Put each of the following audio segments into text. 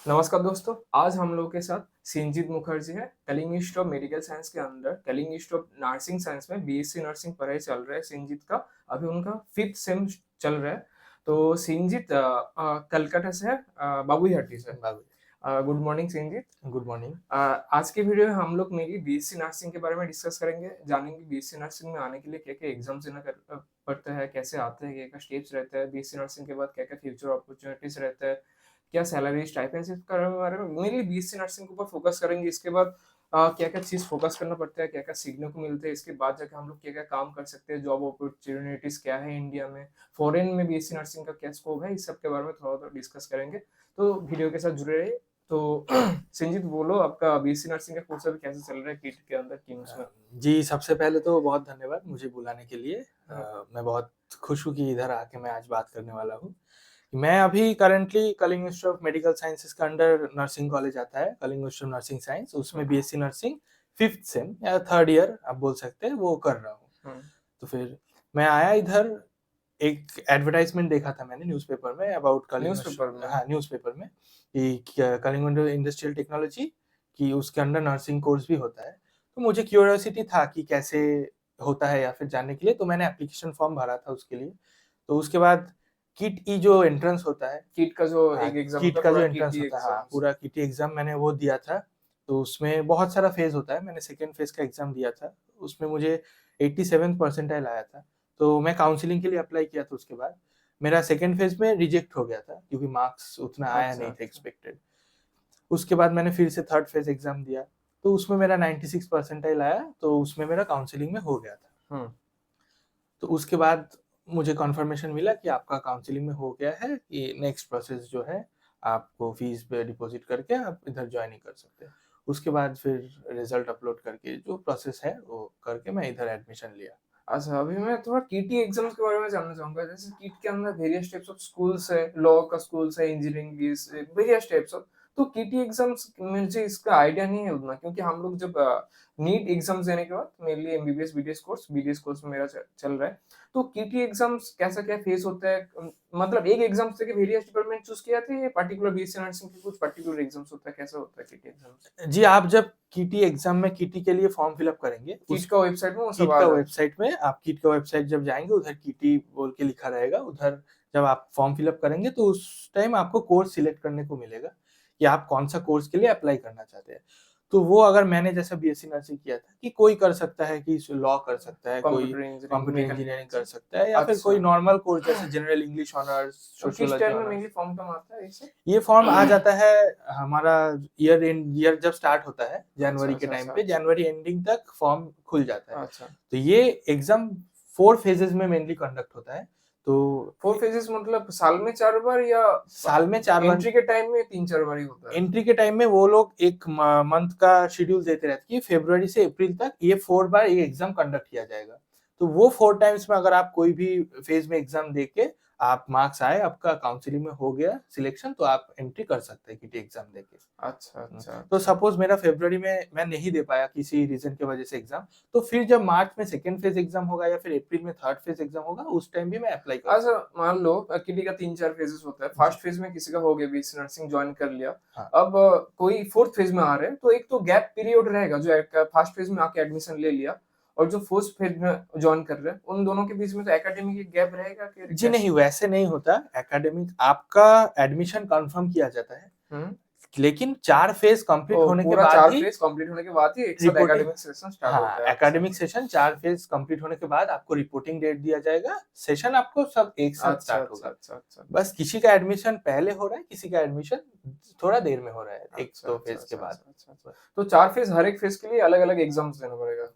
नमस्कार दोस्तों, आज हम लोग के साथ सिंजीत मुखर्जी है। Kalinga institute of medical science के अंदर Kalinga institute of nursing science में बीएससी नर्सिंग पढ़ाई चल रहा है सिंजीत का। अभी उनका 5th सेम चल रहा है। तो सिंजीत कलकत्ता से है, बाबूघाटी से। Babu good morning Sinjeet. Good morning. आज के वीडियो में हम लोग मेरी बीएससी नर्सिंग के बारे में डिस्कस करेंगे, जानेंगे बीएससी नर्सिंग में आने के लिए क्या-क्या एग्ज़ाम्स देना पड़ता है, कैसे आते हैं, क्या-क्या स्टेप्स रहता है, बीएससी नर्सिंग के बाद क्या-क्या फ्यूचर अपॉर्च्युनिटीज़ रहता है, क्या सैलरी, स्टाइपेंड्स इसके बारे में मेनली बीएससी नर्सिंग के ऊपर फोकस करेंगे। इसके बाद क्या-क्या चीज़ फोकस करना पड़ता है, क्या-क्या सीखने को मिलता है, इसके बाद जाके हम लोग क्या-क्या काम कर सकते हैं, जॉब अपॉर्च्युनिटीज़ क्या है इंडिया में, फॉरेन में बीएससी नर्सिंग का क्या स्कोप है, इस सब के बारे में थोड़ा-थोड़ा डिस्कस करेंगे। तो वीडियो के साथ जुड़े रहिए। तो संजीत बोलो, आपका बीएससी नर्सिंग का कोर्स अभी कैसे चल रहा है किट के अंदर किम्स में? जी, सबसे पहले तो बहुत धन्यवाद मुझे बुलाने के लिए। हाँ, मैं बहुत खुश हूँ कि इधर आके मैं आज बात करने वाला हूँ। मैं अभी currently Kalinga institute of medical sciences के अंडर नर्सिंग कॉलेज आता है, Kalinga institute of nursing science, उसमें हाँ, बीएससी नर्सिंग 5th सेम या 3rd ईयर आप बोल सकते हैं, वो कर रहा हूँ। हाँ, तो फिर मैं आया इधर, एक एडवर्टाइज़मेंट देखा था मैंने न्यूज़पेपर में अबाउट कलिंग न्यूज़पेपर में। हाँ, न्यूज़पेपर में कि क्या कलिंग इंडस्ट्रियल टेक्नोलॉजी कि उसके अंडर नर्सिंग कोर्स भी होता है। तो मुझे क्यूरियोसिटी था कि कैसे होता है या फिर जानने के लिए, तो मैंने एप्लीकेशन फॉर्म भरा था उसके लिए। तो उसके बाद किट ई जो एंट्रेंस होता है, किट का जो हाँ, एक एग्ज़ाम किट होता है, का जो पूरा एंट्रेंस किट ही होता है, हाँ, एग्ज़ाम्स। पूरा किट एग्ज़ाम मैंने वो दिया था। तो उसमें बहुत सारा फ़ेज़ होता है, मैंने सेकंड फ़ेज़ का एग्ज़ाम दिया था। उसमें मुझे 87 परसेंटाइल आया था। तो मैं काउंसलिंग के लिए अप्लाई किया था उसके बाद। मेरा सेकंड फ़ेज़ में रिजेक्ट हो गया था क्योंकि मार्क्स उतना आया अच्छा, नहीं था अच्छा। एक्सपेक्टेड। उसके बाद मैंने फिर से थर्ड फ़ेज़ एग्ज़ाम दिया, तो उसमें मेरा 96 परसेंटाइल आया, तो उसमें मेरा काउंसलिंग में हो गया था। हुँ, तो उसके बाद मुझे कन्फर्मेशन मिला कि आपका काउंसलिंग में हो गया है, कि नेक्स्ट प्रोसेस जो है, आपको फीस पे डिपॉज़िट करके आप इधर जॉइन ही कर सकते हैं। उसके बाद फिर रिज़ल्ट अपलोड करके जो प्रोसेस है, वो करके मैं इधर एडमिशन लिया। अच्छा, अभी मैं थोड़ा कीटी एग्ज़ाम्स के बारे में जानना चाहूँगा। जैसे कीट के अंदर वेरियस टाइप्स ऑफ स्कूल्स है, लॉ का स्कूल्स है, इंजीनियरिंग भी है, वेरियस टाइप्स ऑफ। तो कीटी एग्ज़ाम्स मुझे इसका आइडिया नहीं है उतना, क्योंकि हम लोग जब नीट एग्ज़ाम्स देने के बाद मेनली एमबीबीएस, बीडीएस कोर्स मेरा चल रहा है। तो कीटी एग्ज़ाम्स कैसा क्या फेस होता है? मतलब एक एग्ज़ाम्स देके वेरियस डिपार्टमेंट चूज़ किए जाते हैं या पर्टिकुलर बीएससी नर्सिंग के कुछ पर्टिकुलर एग्ज़ाम्स होता है? कैसा होता है कीटी एग्ज़ाम्स? जी, आप जब कीटी एग्ज़ाम में कीटी के लिए फॉर्म फिल अप करेंगे, कीट उस का वेबसाइट में वो सब किट आ का जाता वेबसाइट में आप किट का वेबसाइट जब जाएँगे, उधर किटी बोल के लिखा रहेगा, उधर जब आप फॉर्म फिल अप करेंगे तो उस टाइम आपको कोर्स सिलेक्ट करने को मिलेगा कि आप कौन-सा कोर्स के लिए अप्लाई करना चाहते हैं। तो वो अगर मैंने जैसा बीएससी नर्सिंग किया था कि कोई कर सकता है कि लॉ कर सकता है, कोई कंप्यूटर इंजीनियरिंग, कंप्यूटर इंजीनियरिंग कर मैकेनिकल। सकता है या फिर कोई अच्छा। नॉर्मल कोर्स जैसे जनरल इंग्लिश ऑनर्स, किस सोशियोलॉजी टाइम में ऑनर्स। मेनली फॉर्म कम आता है इससे? ये फॉर्म आ जाता है हमारा ईयर जब स्टार्ट होता है अच्छा, जनवरी के अच्छा, टाइम अच्छा, पे, अच्छा। जनवरी एंडिंग तक फॉर्म खुल जाता है। अच्छा। तो ये एग्ज़ाम 4 फेजेज़ में मेनली कंडक्ट होता है। तो 4 फेजेस मतलब साल में 4 बार या साल में 4 बार एंट्री के टाइम में 3-4 बार ही होता है? एंट्री के टाइम में वो लोग एक मंथ का शेड्यूल देते रहते हैं कि फरवरी से अप्रैल तक ये 4 बार ये एग्ज़ाम कंडक्ट किया जाएगा। तो वो 4 टाइम्स में अगर आप कोई भी फेज़ में एग्ज़ाम देके आप मार्क्स आए, आपका काउंसलिंग में हो गया सिलेक्शन, तो आप एंट्री कर सकते हैं किटी एग्ज़ाम देके। अच्छा, अच्छा, तो अच्छा। सपोज़ मेरा फरवरी में मैं नहीं दे पाया किसी रीज़न की वजह से एग्ज़ाम, तो फिर जब मार्च में सेकंड फेज़ एग्ज़ाम होगा या फिर अप्रैल में थर्ड फेज़ एग्ज़ाम होगा, उस टाइम भी मैं अप्लाई कर अच्छा, सकता मान लो किटी का 3-4 फेजेस होता है। हूँ। जी, फर्स्ट फेज में किसी का हो गया, बीएससी नर्सिंग जॉइन कर लिया। हाँ। अब कोई 4th फेज में आ रहे हैं, तो एक तो गैप पीरियड रहेगा जो एक फर्स्ट फेज में आके एडमिशन ले लिया और जो 4th फेज में जॉइन कर रहे हैं, उन दोनों के बीच में तो एकेडमिक गैप रहेगा कि जी कैसे? नहीं, वैसे नहीं होता एकेडमिक आपका एडमिशन कन्फर्म किया जाता है, हुँ। लेकिन 4 फेज़ कंप्लीट ओह! होने के पूरा बाद 4 ही फेज कंप्लीट होने के बाद ही एक साथ रिपोर्टिंग एकेडमिक सेशन स्टार्ट हाँ, होता है। अच्छा, एकेडमिक सेशन 4 फेज़ कंप्लीट होने के बाद आपको रिपोर्टिंग डेट दिया जाएगा, सेशन आपको सब एक साथ अच्छा, स्टार्ट अच्छा, होगा। अच्छा, अच्छा, अच्छा। बस किसी का एडमिशन पहले हो रहा है, किसी का एडमिशन थोड़ा देर में हो रहा है, अच्छा, 1-2 अच्छा, फेज़ के अच्छा, बाद। अच्छा, अच्छा, अच्छा। तो 4 फेज, हर एक फेज के लिए अलग-अलग एग्ज़ाम्स देना पड़ेगा।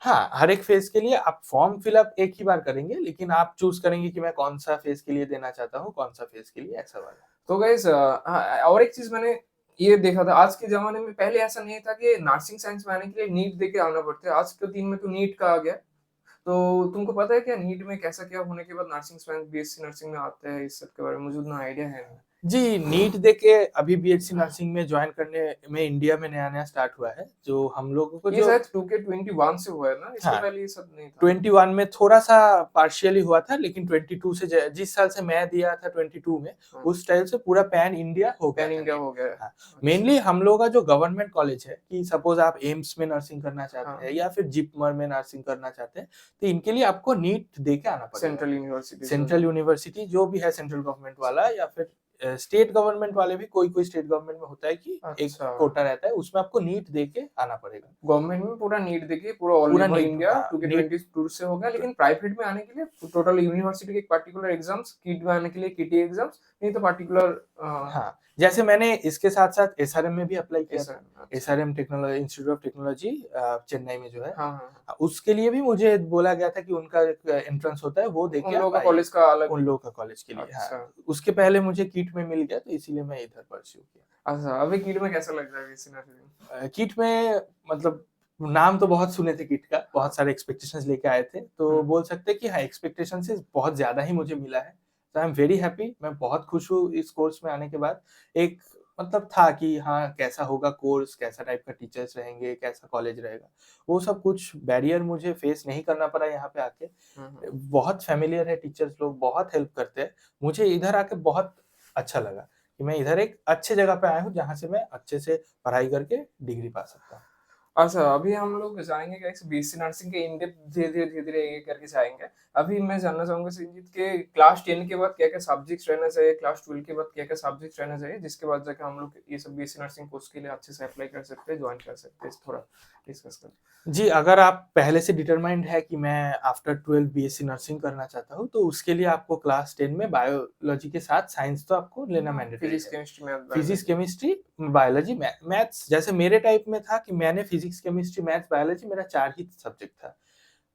हाँ, हर एक फेज़ के लिए आप फॉर्म फिल अप एक ही बार करेंगे, लेकिन आप चूज़ करेंगे कि मैं कौन-सा फेज़ के लिए देना चाहता हूँ, कौन-सा फेज़ के लिए, ऐसा वाला। तो गाइस और एक चीज़ मैंने ये देखा था, आज के ज़माने में पहले ऐसा नहीं था कि नर्सिंग साइंस में आने के लिए नीट देके आना पड़ता है। आज के दिन में तो नीट का आ गया। तो तुमको पता है क्या नीट में कैसा क्या होने के बाद नर्सिंग साइंस बीएससी नर्सिंग में आता है, इस सब के बारे में मुझे उतना आइडिया है नहीं। जी, नीट देके अभी बीएससी नर्सिंग में जॉइन करने में इंडिया में नया-नया स्टार्ट हुआ है। जो हम लोगों को ये जो शायद 2K21 से हुआ है ना? इसके हाँ, पहले ये सब नहीं था। 21 में थोड़ा-सा पार्शियली हुआ था, लेकिन 22 से ज जिस साल से मैं दिया था 22 में, हाँ, उस टाइम से पूरा पैन इंडिया हो गया पैन था इंडिया नीट। हो गया है। हाँ, अच्छा, मेनली हम लोग का जो गवर्नमेंट कॉलेज है कि सपोज़ आप एम्स में नर्सिंग करना चाहते हाँ, हैं या फिर जिपमर में नर्सिंग करना चाहते हैं, तो इनके लिए आपको नीट दे के आना पड़ेगा। सेंट्रल यूनिवर्सिटी जो सेंट्रल है। यूनिवर्सिटी जो भी है सेंट्रल गवर्नमेंट वाला या फिर स्टेट गवर्नमेंट वाले भी कोई-कोई स्टेट गवर्नमेंट में होता है कि एक अच्छा, कोटा रहता है, उसमें आपको नीट दे के आना पड़ेगा। गवर्नमेंट में पूरा नीट देखिए पूरा ऑल पूरा ओवर नीट इंडिया हाँ, नीट 2K22 से हो गया, लेकिन प्राइवेट में आने के लिए टोटल यूनिवर्सिटी के एक पार्टिकुलर एग्जाम्स, किट में आने के लिए किटी एग्जाम्स, नहीं तो पार्टिकुलर हाँ, जैसे मैंने इसके साथ-साथ एसआरएम में भी अप्लाई किया ऐसा था। अच्छा। SRM institute of technology Chennai में जो है। हाँ, हाँ, हाँ। उसके लिए भी मुझे बोला गया था कि उनका एक एंट्रेंस होता है, वो देके उन लोगों आप का आइए। कॉलेज का अलग। उन लोगों का कॉलेज के लिए, हाँ। अच्छा, उसके पहले मुझे किट में मिल गया, तो इसीलिए मैं इधर परस्यू किया। अच्छा, अभी किट में कैसा लग रहा है बीएससी नर्सिंग? किट में मतलब नाम तो बहुत सुने थे किट का, हाँ, बहुत सारे एक्सपेक्टेशंस लेके आए थे, तो हुँ, बोल सकते हैं कि हाँ, एक्सपेक्टेशन से बहुत ज़्यादा ही मुझे मिला है। तो आई एम वेरी हैप्पी, मैं बहुत खुश हूँ इस कोर्स में आने के बाद। एक मतलब था कि हाँ, कैसा होगा कोर्स, कैसा टाइप का टीचर्स रहेंगे, कैसा कॉलेज रहेगा। वो सब कुछ बैरियर मुझे फेस नहीं करना पड़ा यहाँ पे आके। हुँ, हुँ। बहुत फ़ैमिलियर है टीचर्स लोग, बहुत हेल्प करते हैं। मुझे इधर आके बहुत अच्छा लगा कि मैं इधर एक अच्छे जगह पे आया हूँ, जहाँ से मैं अच्छे से पढ़ाई करके डिग्री पा सकता हूँ। अच्छा, अभी हम लोग जानेंगे क्या बीएससी नर्सिंग के इन डेप्थ धीरे-धीरे एक-एक करके जाएँगे। अभी मैं जानना चाहूँगा संजीत के क्लास 10 के बाद क्या-क्या सब्जेक्ट्स रहना चाहिए, क्लास 12 के बाद क्या-क्या सब्जेक्ट्स रहना चाहिए, जिसके बाद जाके हम लोग ये सब बीएससी नर्सिंग कोर्स के लिए अच्छे से अप्लाई कर सकते हैं, जॉइन कर सकते हैं। थोड़ा डिस्कस करें। जी, अगर आप पहले से डिटरमाइंड है कि मैं आफ्टर 12 बीएससी नर्सिंग करना चाहता हूँ, तो उसके लिए आपको क्लास 10 में बायोलॉजी के साथ साइंस तो आपको लेना मैंडेटरी फिजिक्स, है। Chemistry, math, physics, biology. Chemistry, biology, maths जैसे मेरे टाइप में था कि मैंने फिजिक्स, केमिस्ट्री, मैथ्स, बायोलॉजी मेरा 4 ही सब्जेक्ट था।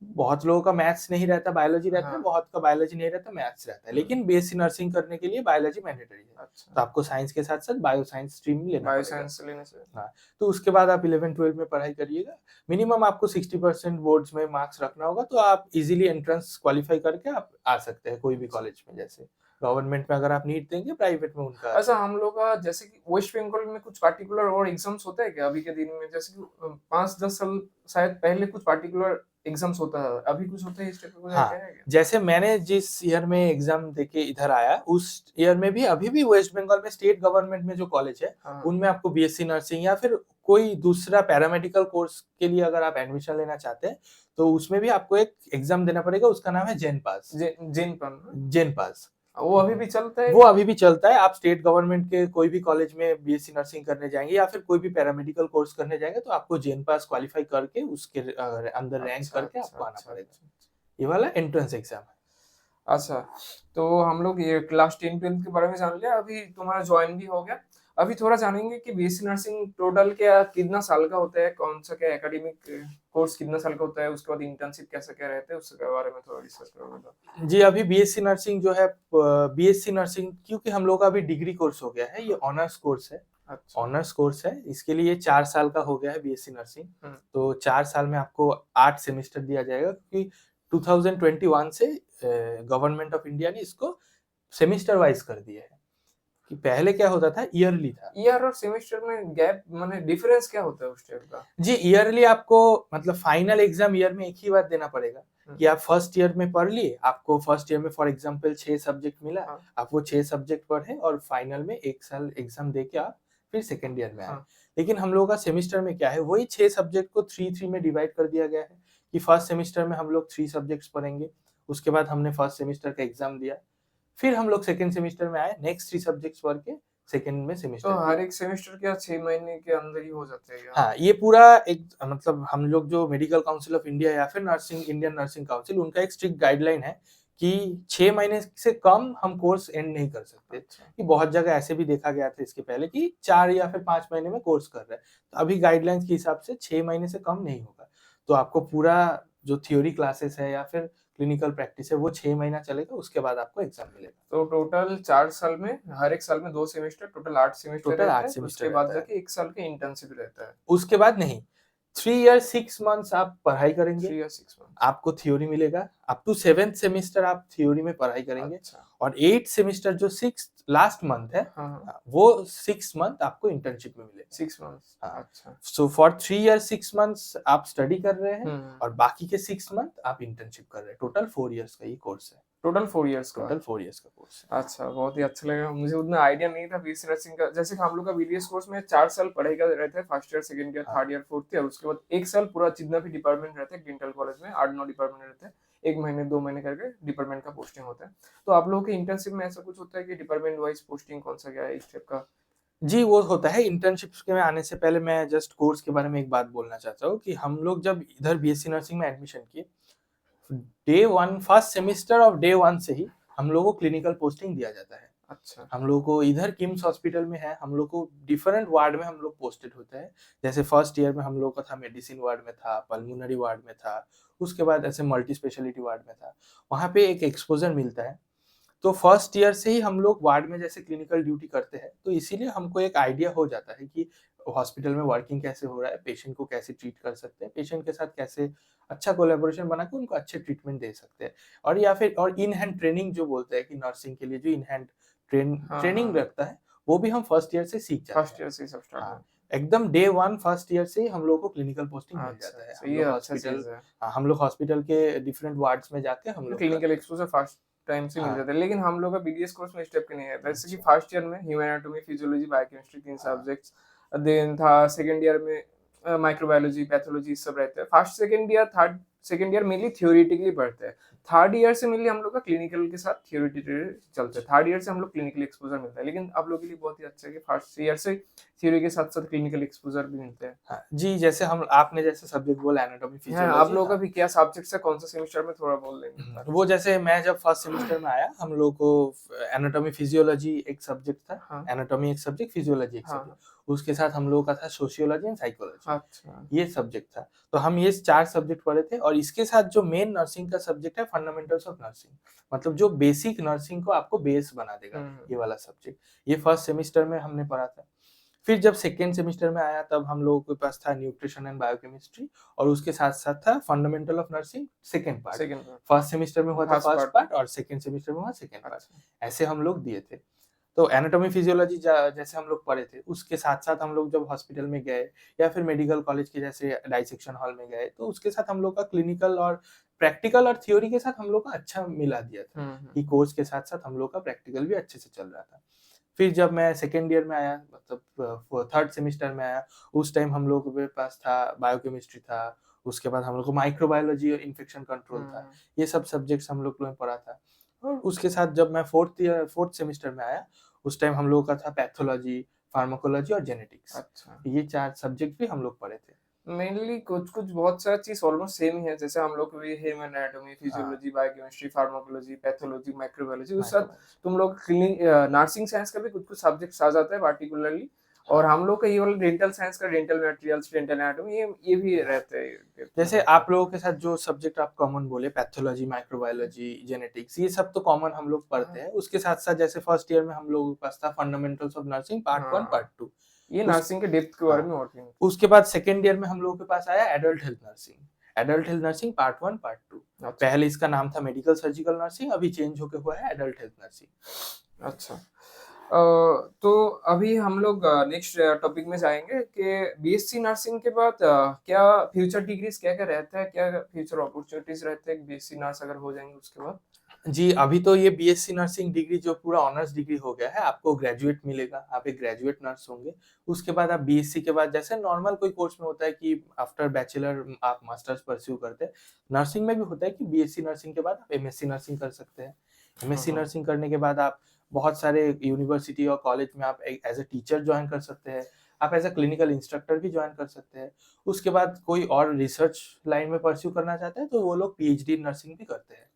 बहुत लोगों का मैथ्स नहीं रहता, बायोलॉजी रहता है, हाँ, बहुत का बायोलॉजी नहीं रहता, मैथ्स रहता है। हुँ, लेकिन बीएससी नर्सिंग करने के लिए बायोलॉजी मैंडेटरी है। अच्छा। तो आपको साइंस के साथ-साथ बायो साइंस स्ट्रीम लेना बायो पड़ेगा। साइंस लेने से हाँ, तो उसके बाद आप 11-12 में पढ़ाई करिएगा। मिनिमम आपको 60% बोर्ड्स में मार्क्स रखना होगा, तो आप इज़िली एंट्रेंस क्वालीफाई करके आप आ सकते हैं कोई भी अच्छा। कॉलेज में जैसे। गवर्नमेंट में अगर आप नीट देंगे, प्राइवेट में उनका अच्छा, हम लोग का जैसे कि वेस्ट बंगाल में कुछ पार्टिकुलर और एग्ज़ाम्स होता है क्या अभी के दिन में? जैसे कि 5-10 साल शायद पहले कुछ पार्टिकुलर एग्ज़ाम्स होता था। अभी कुछ होता है इस टाइप का कुछ हाँ, आइडिया है क्या? जैसे मैंने जिस ईयर में एग्ज़ाम देके इधर आया, उस ईयर में भी अभी भी वेस्ट बंगाल में स्टेट गवर्नमेंट में जो कॉलेज है, हाँ, उनमें आपको बीएससी नर्सिंग या फिर कोई दूसरा पैरामेडिकल कोर्स के लिए अगर आप एडमिशन लेना चाहते हैं, तो उसमें भी आपको एक एग्ज़ाम देना पड़ेगा, उसका नाम है जेन पास। जेन पन ना? जेन पास। वो अभी भी चलता है वो क्या? अभी भी चलता है, आप स्टेट गवर्नमेंट के कोई भी कॉलेज में बीएससी नर्सिंग करने जाएँगे या फिर कोई भी पैरामेडिकल कोर्स करने जाएँगे, तो आपको जेन पास क्वालीफाई करके उसके अंदर रैंक अच्छा, करके अच्छा, आपको आना अच्छा, पड़ेगा। अच्छा। ये वाला एंट्रेंस एग्ज़ाम है। अच्छा, तो हम लोग ये क्लास 10-12 के बारे में जान लिया, अभी तुम्हारा जॉइन भी हो गया। अभी थोड़ा जानेंगे कि बीएससी नर्सिंग टोटल क्या कितना साल का होता है? कौन-सा क्या एकेडमिक कोर्स कितना साल का होता है? उसके बाद इंटर्नशिप कैसा क्या रहता है? उसके बारे में थोड़ा डिस्कस करोगे तो? जी, अभी बीएससी नर्सिंग जो है बीएससी नर्सिंग क्योंकि हम लोग का अभी डिग्री कोर्स हो गया है, ये हाँ, ऑनर्स कोर्स है। अच्छा। ऑनर्स कोर्स है, इसके लिए 4 साल का हो गया है बीएससी नर्सिंग। हुँ, तो 4 साल में आपको 8 सेमेस्टर दिया जाएगा क्योंकि 2021 से गवर्नमेंट ऑफ इंडिया ने इसको सेमेस्टर वाइज़ कर दिया है, कि पहले क्या होता था ईयरली था। ईयर और सेमेस्टर में गैप माने डिफरेंस क्या होता है उस टाइप का? जी, ईयरली आपको मतलब फाइनल एग्ज़ाम ईयर में एक ही बार देना पड़ेगा हुँ, कि आप फर्स्ट ईयर में पढ़ लिए, आपको फर्स्ट ईयर में फॉर एग्ज़ाम्पल 6 सब्जेक्ट मिला, हाँ, आप वो 6 सब्जेक्ट पढ़े और फाइनल में 1 साल एग्ज़ाम देके आप फिर सेकंड ईयर में आए। हाँ, लेकिन हम लोगों का सेमेस्टर में क्या है, वही 6 सब्जेक्ट को 3-3 में डिवाइड कर दिया गया है कि फर्स्ट सेमेस्टर में हम लोग 3 सब्जेक्ट्स पढ़ेंगे, उसके बाद हमने फर्स्ट सेमेस्टर का एग्ज़ाम दिया, फिर हम लोग सेकंड सेमेस्टर में आए, नेक्स्ट 3 सब्जेक्ट्स पढ़ के सेकंड में तो सेमेस्टर हर दिया। एक सेमेस्टर क्या 6 महीने के अंदर ही हो जाता है क्या? हाँ, ये पूरा एक मतलब हम लोग जो मेडिकल काउंसिल ऑफ इंडिया या फिर इंडियन नर्सिंग काउंसिल उनका एक स्ट्रिक्ट गाइडलाइन है कि 6 महीने से कम हम कोर्स एंड नहीं कर सकते। अच्छा, कि बहुत जगह ऐसे भी देखा गया था इसके पहले कि 4 या फिर 5 महीने में कोर्स कर रहे हैं। तो अभी गाइडलाइंस के हिसाब से 6 महीने से कम नहीं होगा। तो आपको पूरा जो थ्योरी क्लासेस है या फिर क्लिनिकल प्रैक्टिस है वो 6 महीना चलेगा, उसके बाद आपको एग्ज़ाम मिलेगा। तो टोटल 4 साल में हर एक साल में 2 सेमेस्टर, टोटल 8 सेमेस्टर टोटल रहता 8 है, सेमेस्टर उसके बाद रहता है। जाके 1 साल का इंटर्नशिप रहता है। उसके बाद नहीं, 3 ईयर 6 मंथ्स आप पढ़ाई करेंगे, 3 या 6 मंथ्स। आपको थ्योरी मिलेगा, अप टू 7th सेमेस्टर आप थ्योरी में पढ़ाई करेंगे अच्छा। और 8th सेमेस्टर जो 6th लास्ट मंथ है, हाँ, हाँ। वो 6 मंथ आपको इंटर्नशिप में मिलेगा। 6 मंथ्स, हाँ, अच्छा। सो फॉर 3 ईयर 6 मंथ्स आप स्टडी कर रहे हैं हुँ, और बाकी के 6 मंथ आप इंटर्नशिप कर रहे हैं। टोटल 4 ईयर्स का ये कोर्स है। टोटल 4 इयर्स का। टोटल 4 ईयर्स का कोर्स है। अच्छा, बहुत ही अच्छा लगा। मुझे उतना आइडिया नहीं था बीएससी नर्सिंग का। जैसे कि हम लोग का बीडीएस कोर्स में 4 साल पढ़ाई का रहता है, फर्स्ट ईयर, सेकंड ईयर, हाँ। थर्ड ईयर, फोर्थ ईयर, उसके बाद 1 साल पूरा जितना भी डिपार्टमेंट रहता है डेंटल कॉलेज में 8-9 डिपार्टमेंट रहते हैं। 1 महीने, 2 महीने करके डिपार्टमेंट का पोस्टिंग होता है। तो आप लोगों के इंटर्नशिप में ऐसा कुछ होता है कि डिपार्टमेंट वाइज़ पोस्टिंग कौन-सा क्या है इस टाइप का? जी, वो होता है। इंटर्नशिप्स के में आने से पहले मैं जस्ट कोर्स के बारे में एक बात बोलना चाहता हूँ कि हम लोग जब इधर बीएससी नर्सिंग में एडमिशन किए, day 1 first semester of day 1 से ही हम लोगों को क्लिनिकल पोस्टिंग दिया जाता है। अच्छा। हम लोग को इधर किम्स हॉस्पिटल में है, हम लोग को डिफरेंट वार्ड में हम लोग पोस्टेड होते हैं। जैसे फर्स्ट ईयर में हम लोग का था मेडिसिन वार्ड में था, पल्मोनरी वार्ड में था, उसके बाद ऐसे मल्टी स्पेशलिटी वार्ड में था। वहाँ पे एक एक्सपोज़र मिलता है। तो फर्स्ट ईयर से ही हम लोग वार्ड में जैसे क्लिनिकल ड्यूटी करते हैं, तो इसीलिए हमको एक आइडिया हो जाता है कि हॉस्पिटल में वर्किंग कैसे हो रहा है, पेशेंट को कैसे ट्रीट कर सकते हैं, पेशेंट के साथ कैसे अच्छा कोलैबोरेशन बना के उनको अच्छे ट्रीटमेंट दे सकते हैं। और या फिर और इन हैंड ट्रेनिंग जो बोलते हैं कि नर्सिंग के लिए जो इन हैंड हाँ, ट्रेनिंग हाँ। लगता है, वो भी हम फर्स्ट ईयर से सीख जाते फर्स्ट हैं। ईयर से ही सब स्टार्ट हाँ, हुआ। एकदम डे 1 फर्स्ट ईयर से ही हम लोग को क्लिनिकल पोस्टिंग मिल अच्छा, जाता है। अच्छा, ये अच्छा चीज़ है। हम लोग हॉस्पिटल के डिफरेंट वार्ड्स में जाके हम लोग क्लिनिकल करते हैं। एक्सपोज़र फर्स्ट टाइम से मिल हाँ, जाता है। लेकिन हम लोग का बीडीएस कोर्स में इस टाइप का नहीं है। जैसे कि अच्छा, फर्स्ट ईयर में ह्यूमन एनाटॉमी, फिजियोलॉजी, बायोकेमिस्ट्री 3 हाँ, सब्जेक्ट्स देन था सेकंड ईयर में माइक्रोबायोलॉजी, पैथोलॉजी सब रहते हैं। First, second year, third second year mainly theoretically पढ़ते हैं। थर्ड ईयर से मेनली हम लोग का क्लिनिकल के साथ थ्योरेटिकली चलते हैं। थर्ड ईयर से हम लोग क्लिनिकल एक्सपोज़र मिलता है। लेकिन आप लोगों के लिए बहुत ही अच्छा है कि फर्स्ट ईयर से थ्योरी के साथ-साथ क्लिनिकल एक्सपोज़र भी मिलते हैं। हाँ। जी, जैसे हम आपने जैसे सब्जेक्ट बोला एनाटॉमी हाँ, आप फिजियोलॉजी, लोगों का हाँ। भी क्या सब्जेक्ट्स है, कौन-सा सेमेस्टर में थोड़ा बोल देंगे ताकि वो जैसे मैं जब फर्स्ट सेमेस्टर में आया, हम लोग को एनाटॉमी फिजियोलॉजी एक सब्जेक्ट था, हाँ, एनाटॉमी एक सब्जेक्ट, फिजियोलॉजी एक हाँ, सब्जेक्ट। हाँ। उसके साथ हम लोगों का था सोशियोलॉजी एंड साइकोलॉजी, अच्छा। ये सब्जेक्ट था। तो हम ये 4 सब्जेक्ट पढ़े थे और इसके साथ जो मेन नर्सिंग का सब्जेक्ट है फंडामेंटल्स ऑफ नर्सिंग, मतलब जो बेसिक नर्सिंग को आपको बेस बना देगा, हुँ, हुँ। ये वाला सब्जेक्ट। ये फर्स्ट सेमेस्टर में हमने पढ़ा था। फिर जब सेकंड सेमेस्टर में आया तब हम लोगों के पास था न्यूट्रिशन एंड बायोकेमिस्ट्री और उसके साथ-साथ था fundamental of nursing second part. Second part, first semester में हुआ था फर्स्ट फर्स्ट पार्ट। पार्ट और सेकंड सेमेस्टर में हुआ सेकंड पार्ट। अच्छा। ऐसे हम लोग दिए थे। तो एनाटॉमी फिजियोलॉजी जैसे हम लोग पढ़े थे, उसके साथ-साथ हम लोग जब हॉस्पिटल में गए या फिर मेडिकल कॉलेज के जैसे डाइसेक्शन हॉल में गए, तो उसके साथ हम लोग का क्लिनिकल और प्रैक्टिकल और थ्योरी के साथ हम लोग का अच्छा मिला दिया था, हुँ, हुँ। कि कोर्स के साथ-साथ हम लोग का प्रैक्टिकल भी अच्छे से चल रहा था। फिर जब मैं सेकंड ईयर में आया, मतलब थर्ड सेमेस्टर में आया, उस टाइम हम लोगों के पास था बायोकेमिस्ट्री था, उसके बाद हम लोग को माइक्रोबायोलॉजी और इन्फेक्शन कंट्रोल हुँ, था। हुँ। ये सब सब्जेक्ट्स हम लोग ने पढ़ा था। और उसके साथ जब मैं फोर्थ सेमेस्टर में आया, उस टाइम हम लोगों का था पैथोलॉजी, फार्माकोलॉजी और जेनेटिक्स। अच्छा। ये 4 सब्जेक्ट भी हम लोग पढ़े थे। मेनली कुछ-कुछ बहुत सारा चीज़ ऑलमोस्ट सेम ही है। जैसे हम लोग को भी ह्यूमन एनाटॉमी, हाँ, physiology, biochemistry, pharmacology, pathology, microbiology उस साथ माइक्रोबायोलॉजी। तुम लोग नर्सिंग साइंस का भी कुछ-कुछ सब्जेक्ट्स आ जाता है पार्टिकुलरली और हाँ। हम लोग का ये वाला डेंटल साइंस का डेंटल मटेरियल्स, डेंटल एनाटॉमी ये भी रहता है में जैसे रहता है। आप लोगों के साथ जो सब्जेक्ट आप कॉमन बोले पैथोलॉजी, माइक्रोबायोलॉजी, जेनेटिक्स, ये सब तो कॉमन हम लोग पढ़ते हाँ, हैं। उसके साथ-साथ जैसे फर्स्ट ईयर में हम लोगों के पास था fundamentals of nursing part 1, part हाँ। 2। ये उस नर्सिंग के डेप्थ के बारे हाँ, में और नहीं। उसके बाद सेकंड ईयर में हम लोगों के पास आया adult health nursing. Adult health nursing part 1, part 2। अच्छा, पहले इसका नाम था मेडिकल सर्जिकल नर्सिंग, अभी चेंज होके हुआ है एडल्ट हेल्थ नर्सिंग। अच्छा। तो अभी हम लोग नेक्स्ट टॉपिक में जाएँगे कि बीएससी नर्सिंग के बाद क्या फ्यूचर डिग्रीज़ क्या-क्या रहता है? क्या फ्यूचर अपॉर्च्युनिटीज़ रहते हैं बीएससी नर्स अगर हो जाएँगे उसके बाद? जी, अभी तो ये बीएससी नर्सिंग डिग्री जो पूरा ऑनर्स डिग्री हो गया है, आपको ग्रेजुएट मिलेगा, आप एक ग्रेजुएट नर्स होंगे। उसके बाद आप बीएससी के बाद जैसे नॉर्मल कोई कोर्स में होता है कि आफ्टर बैचलर आप मास्टर्स परस्यू करते हैं, नर्सिंग में भी होता है कि बीएससी नर्सिंग के बाद आप एमएससी नर्सिंग कर सकते हैं। हाँ, एमएससी हाँ। नर्सिंग करने के बाद आप बहुत सारे यूनिवर्सिटी और कॉलेज में आप ए एज़ अ टीचर जॉइन कर सकते हैं, आप एज़ अ क्लिनिकल इंस्ट्रक्टर भी जॉइन कर सकते हैं। उसके बाद कोई और रिसर्च लाइन में परस्यू करना चाहते हैं, तो वो लोग पीएचडी नर्सिंग भी करते हैं।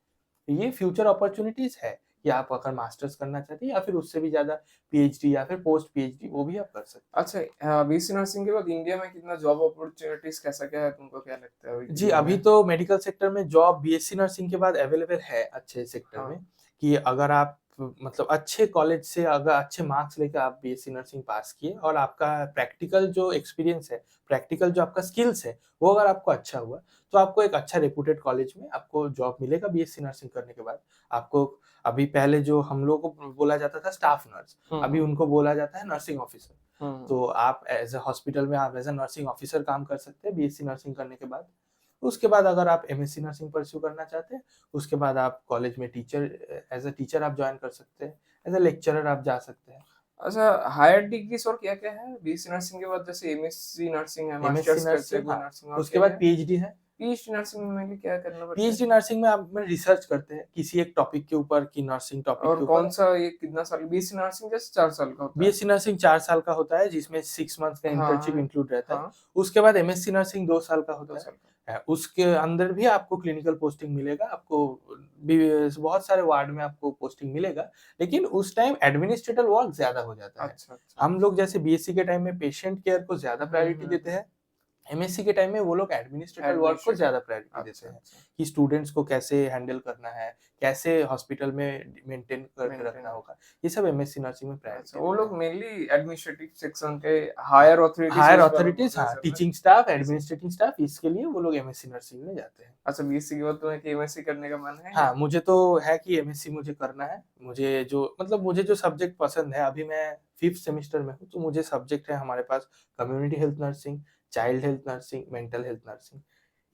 ये फ्यूचर अपॉर्च्युनिटीज़ है कि आप अगर मास्टर्स करना चाहते हैं या फिर उससे भी ज़्यादा पीएचडी या फिर पोस्ट पीएचडी वो भी आप कर सकते हैं। अच्छा बीएससी नर्सिंग के बाद इंडिया में कितना जॉब अपॉर्च्युनिटीज़ कैसा क्या है तुमको क्या लगता है अभी जी, इंडिया अभी में? तो मेडिकल सेक्टर में जॉब बीएससी नर्सिंग के बाद अवेलेबल है अच्छे सेक्टर हाँ, में, कि अगर आप मतलब अच्छे कॉलेज से अगर अच्छे मार्क्स लेकर आप बीएससी नर्सिंग पास किए और आपका प्रैक्टिकल जो एक्सपीरियंस है, प्रैक्टिकल जो आपका स्किल्स है, वो अगर आपको अच्छा हुआ, तो आपको एक अच्छा रेप्यूटेड कॉलेज में आपको जॉब मिलेगा बीएससी नर्सिंग करने के बाद। आपको अभी पहले जो हम लोगों को बोला जाता था स्टाफ नर्स, हुँ, अभी हुँ। उनको बोला जाता है नर्सिंग ऑफिसर। हुँ, तो आप एज़ अ हॉस्पिटल में आप एज़ अ नर्सिंग ऑफिसर काम कर सकते हैं बीएससी नर्सिंग करने के बाद। उसके बाद अगर आप एमएससी नर्सिंग परस्यू करना चाहते हैं, उसके बाद आप कॉलेज में टीचर एज़ अ टीचर आप जॉइन कर सकते हैं, एज़ अ लेक्चरर आप जा सकते हैं। अच्छा, हायर डिग्रीज़ और क्या-क्या है? बीएससी नर्सिंग के बाद जैसे एमएससी नर्सिंग है, एमएससी मास्टर्स करते हैं नर्सिंग कोई हाँ, नर्सिंग और उसके बाद क्या-क्या है? पीएचडी है। पीएचडी नर्सिंग में क्या करना पड़ता पीएचडी है? नर्सिंग में आप में रिसर्च करते हैं, किसी एक टॉपिक के ऊपर कि नर्सिंग टॉपिक और के ऊपर। कौन-सा ये कितना साल बीएससी नर्सिंग जैसे 4 साल का होता है? बीएससी नर्सिंग 4 साल का होता है, जिसमें 6 मंथ्स का हाँ, इंटर्नशिप हाँ। इंक्लूड रहता है। हाँ, उसके बाद एमएससी नर्सिंग 2 साल का 2 होता है। साल का। उसके अंदर भी आपको क्लिनिकल पोस्टिंग मिलेगा, आपको भी बहुत सारे वार्ड में आपको पोस्टिंग मिलेगा, लेकिन उस टाइम एडमिनिस्ट्रेटिव वर्क ज़्यादा हो जाता है। अच्छा, अच्छा, हम अच्छा। लोग जैसे बीएससी के टाइम में पेशेंट केयर को ज़्यादा हुँ, प्रायोरिटी हुँ, देते हुँ। हैं, एमएससी के टाइम में वो लोग एडमिनिस्ट्रेटिव वर्क को एडमिनिस्ट्रेटिव ज़्यादा प्रायोरिटी देते अच्छा, हैं, अच्छा। कि स्टूडेंट्स को कैसे हैंडल करना है, कैसे हॉस्पिटल में मेंटेन करके रखना मेंटेन होगा, ये सब एमएससी नर्सिंग में अच्छा, प्रायोरिटी वो देते लोग हैं। मेनली एडमिनिस्ट्रेटिव सेक्शन के हाँ, हायर ऑथॉरिटीज़ हायर उस वालों को अथॉरिटीज़ हाँ, सर ना? Teaching staff, teaching administrative staff इसके लिए वो लोग एमएससी नर्सिंग में जाते हैं। अच्छा बीएससी के बाद तुम्हें एमएससी करने का मन है हाँ, या? मुझे तो है कि एमएससी मुझे करना है। मुझे जो सब्जेक्ट पसंद है, अभी मैं 5th सेमेस्टर में हूँ, तो मुझे सब्जेक्ट है हमारे पास community health nursing, child health nursing, mental health nursing.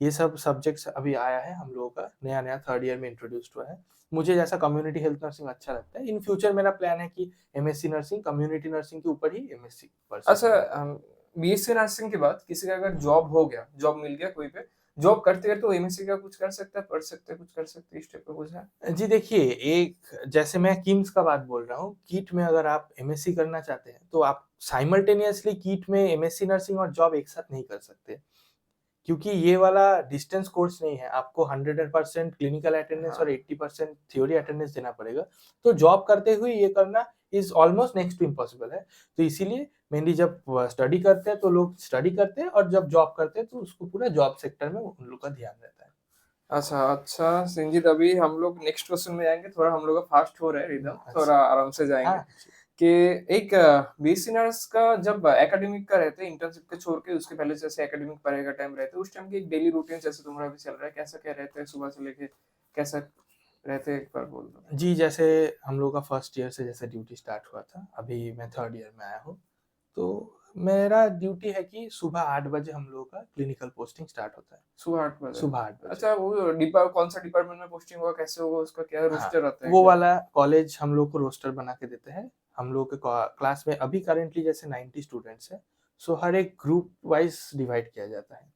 ये सब सब्जेक्ट्स अभी आया है हम लोगों का, नया-नया 3rd ईयर में इंट्रोड्यूस्ड हुआ है। मुझे जैसा कम्युनिटी हेल्थ नर्सिंग अच्छा लगता है। इन फ्यूचर मेरा प्लान है कि एमएससी नर्सिंग, कम्युनिटी नर्सिंग के ऊपर ही एमएससी परस्यू अच्छा करूँ। बीएससी नर्सिंग के बाद किसी का अगर जॉब हो गया, जॉब मिल गया कोई पे, जॉब करते-करते वो एमएससी का कुछ कर सकता है, पढ़ सकता है, कुछ कर सकते है, इस टाइप का कुछ है? जी देखिए, एक जैसे मैं किम्स का बात बोल रहा हूँ, कीट में अगर आप एमएससी करना चाहते हैं, तो आप साइमल्टेनियसली कीट में एमएससी नर्सिंग और जॉब एक साथ नहीं कर सकते। क्योंकि ये वाला डिस्टेंस कोर्स नहीं है, आपको 100% क्लिनिकल अटेंडेंस और हाँ। 80% थ्योरी अटेंडेंस देना पड़ेगा। तो जॉब करते हुए ये करना is almost next to impossible है। तो इसीलिए मेनली जब स्टडी करते हैं, तो लोग स्टडी करते हैं और जब जॉब करते हैं, तो उसको पूरा जॉब सेक्टर में उन लोग का ध्यान रहता है। अच्छा, अच्छा संजीत अभी हम लोग नेक्स्ट क्वेश्चन में जाएँगे, थोड़ा हम लोग का फास्ट हो रहा है रिदम, थोड़ा अच्छा। आराम से जाएँगे। हाँ, कि एक बीएससी नर्स का जब एकेडमिक का रहते हैं, इंटर्नशिप को छोड़ के उसके पहले जैसे एकेडमिक पढ़ाई का टाइम रहता है, उस टाइम की एक डेली रूटीन जैसे तुम्हारा अभी चल रहा है, कैसा क्या रहता है सुबह से लेके कैसा रहते हैं एक बार बोल दो? जी, जैसे हम लोग का फर्स्ट ईयर से जैसे ड्यूटी स्टार्ट हुआ था, अभी मैं 3rd ईयर में आया हूँ। तो मेरा ड्यूटी है कि सुबह 8 बजे हम लोगों का क्लिनिकल पोस्टिंग स्टार्ट होता है। सुबह 8 बजे। सुबह 8 बजे। अच्छा वो कौन-सा डिपार्टमेंट में पोस्टिंग होगा, कैसे होगा, उसका क्या हाँ, रोस्टर रहता है एक वो बार? वाला कॉलेज हम लोग को रोस्टर बना के देते हैं। हम लोग के क्लास में अभी करंटली जैसे 90 स्टूडेंट्स हैं, सो हर एक ग्रुप वाइज़ डिवाइड किया जाता है।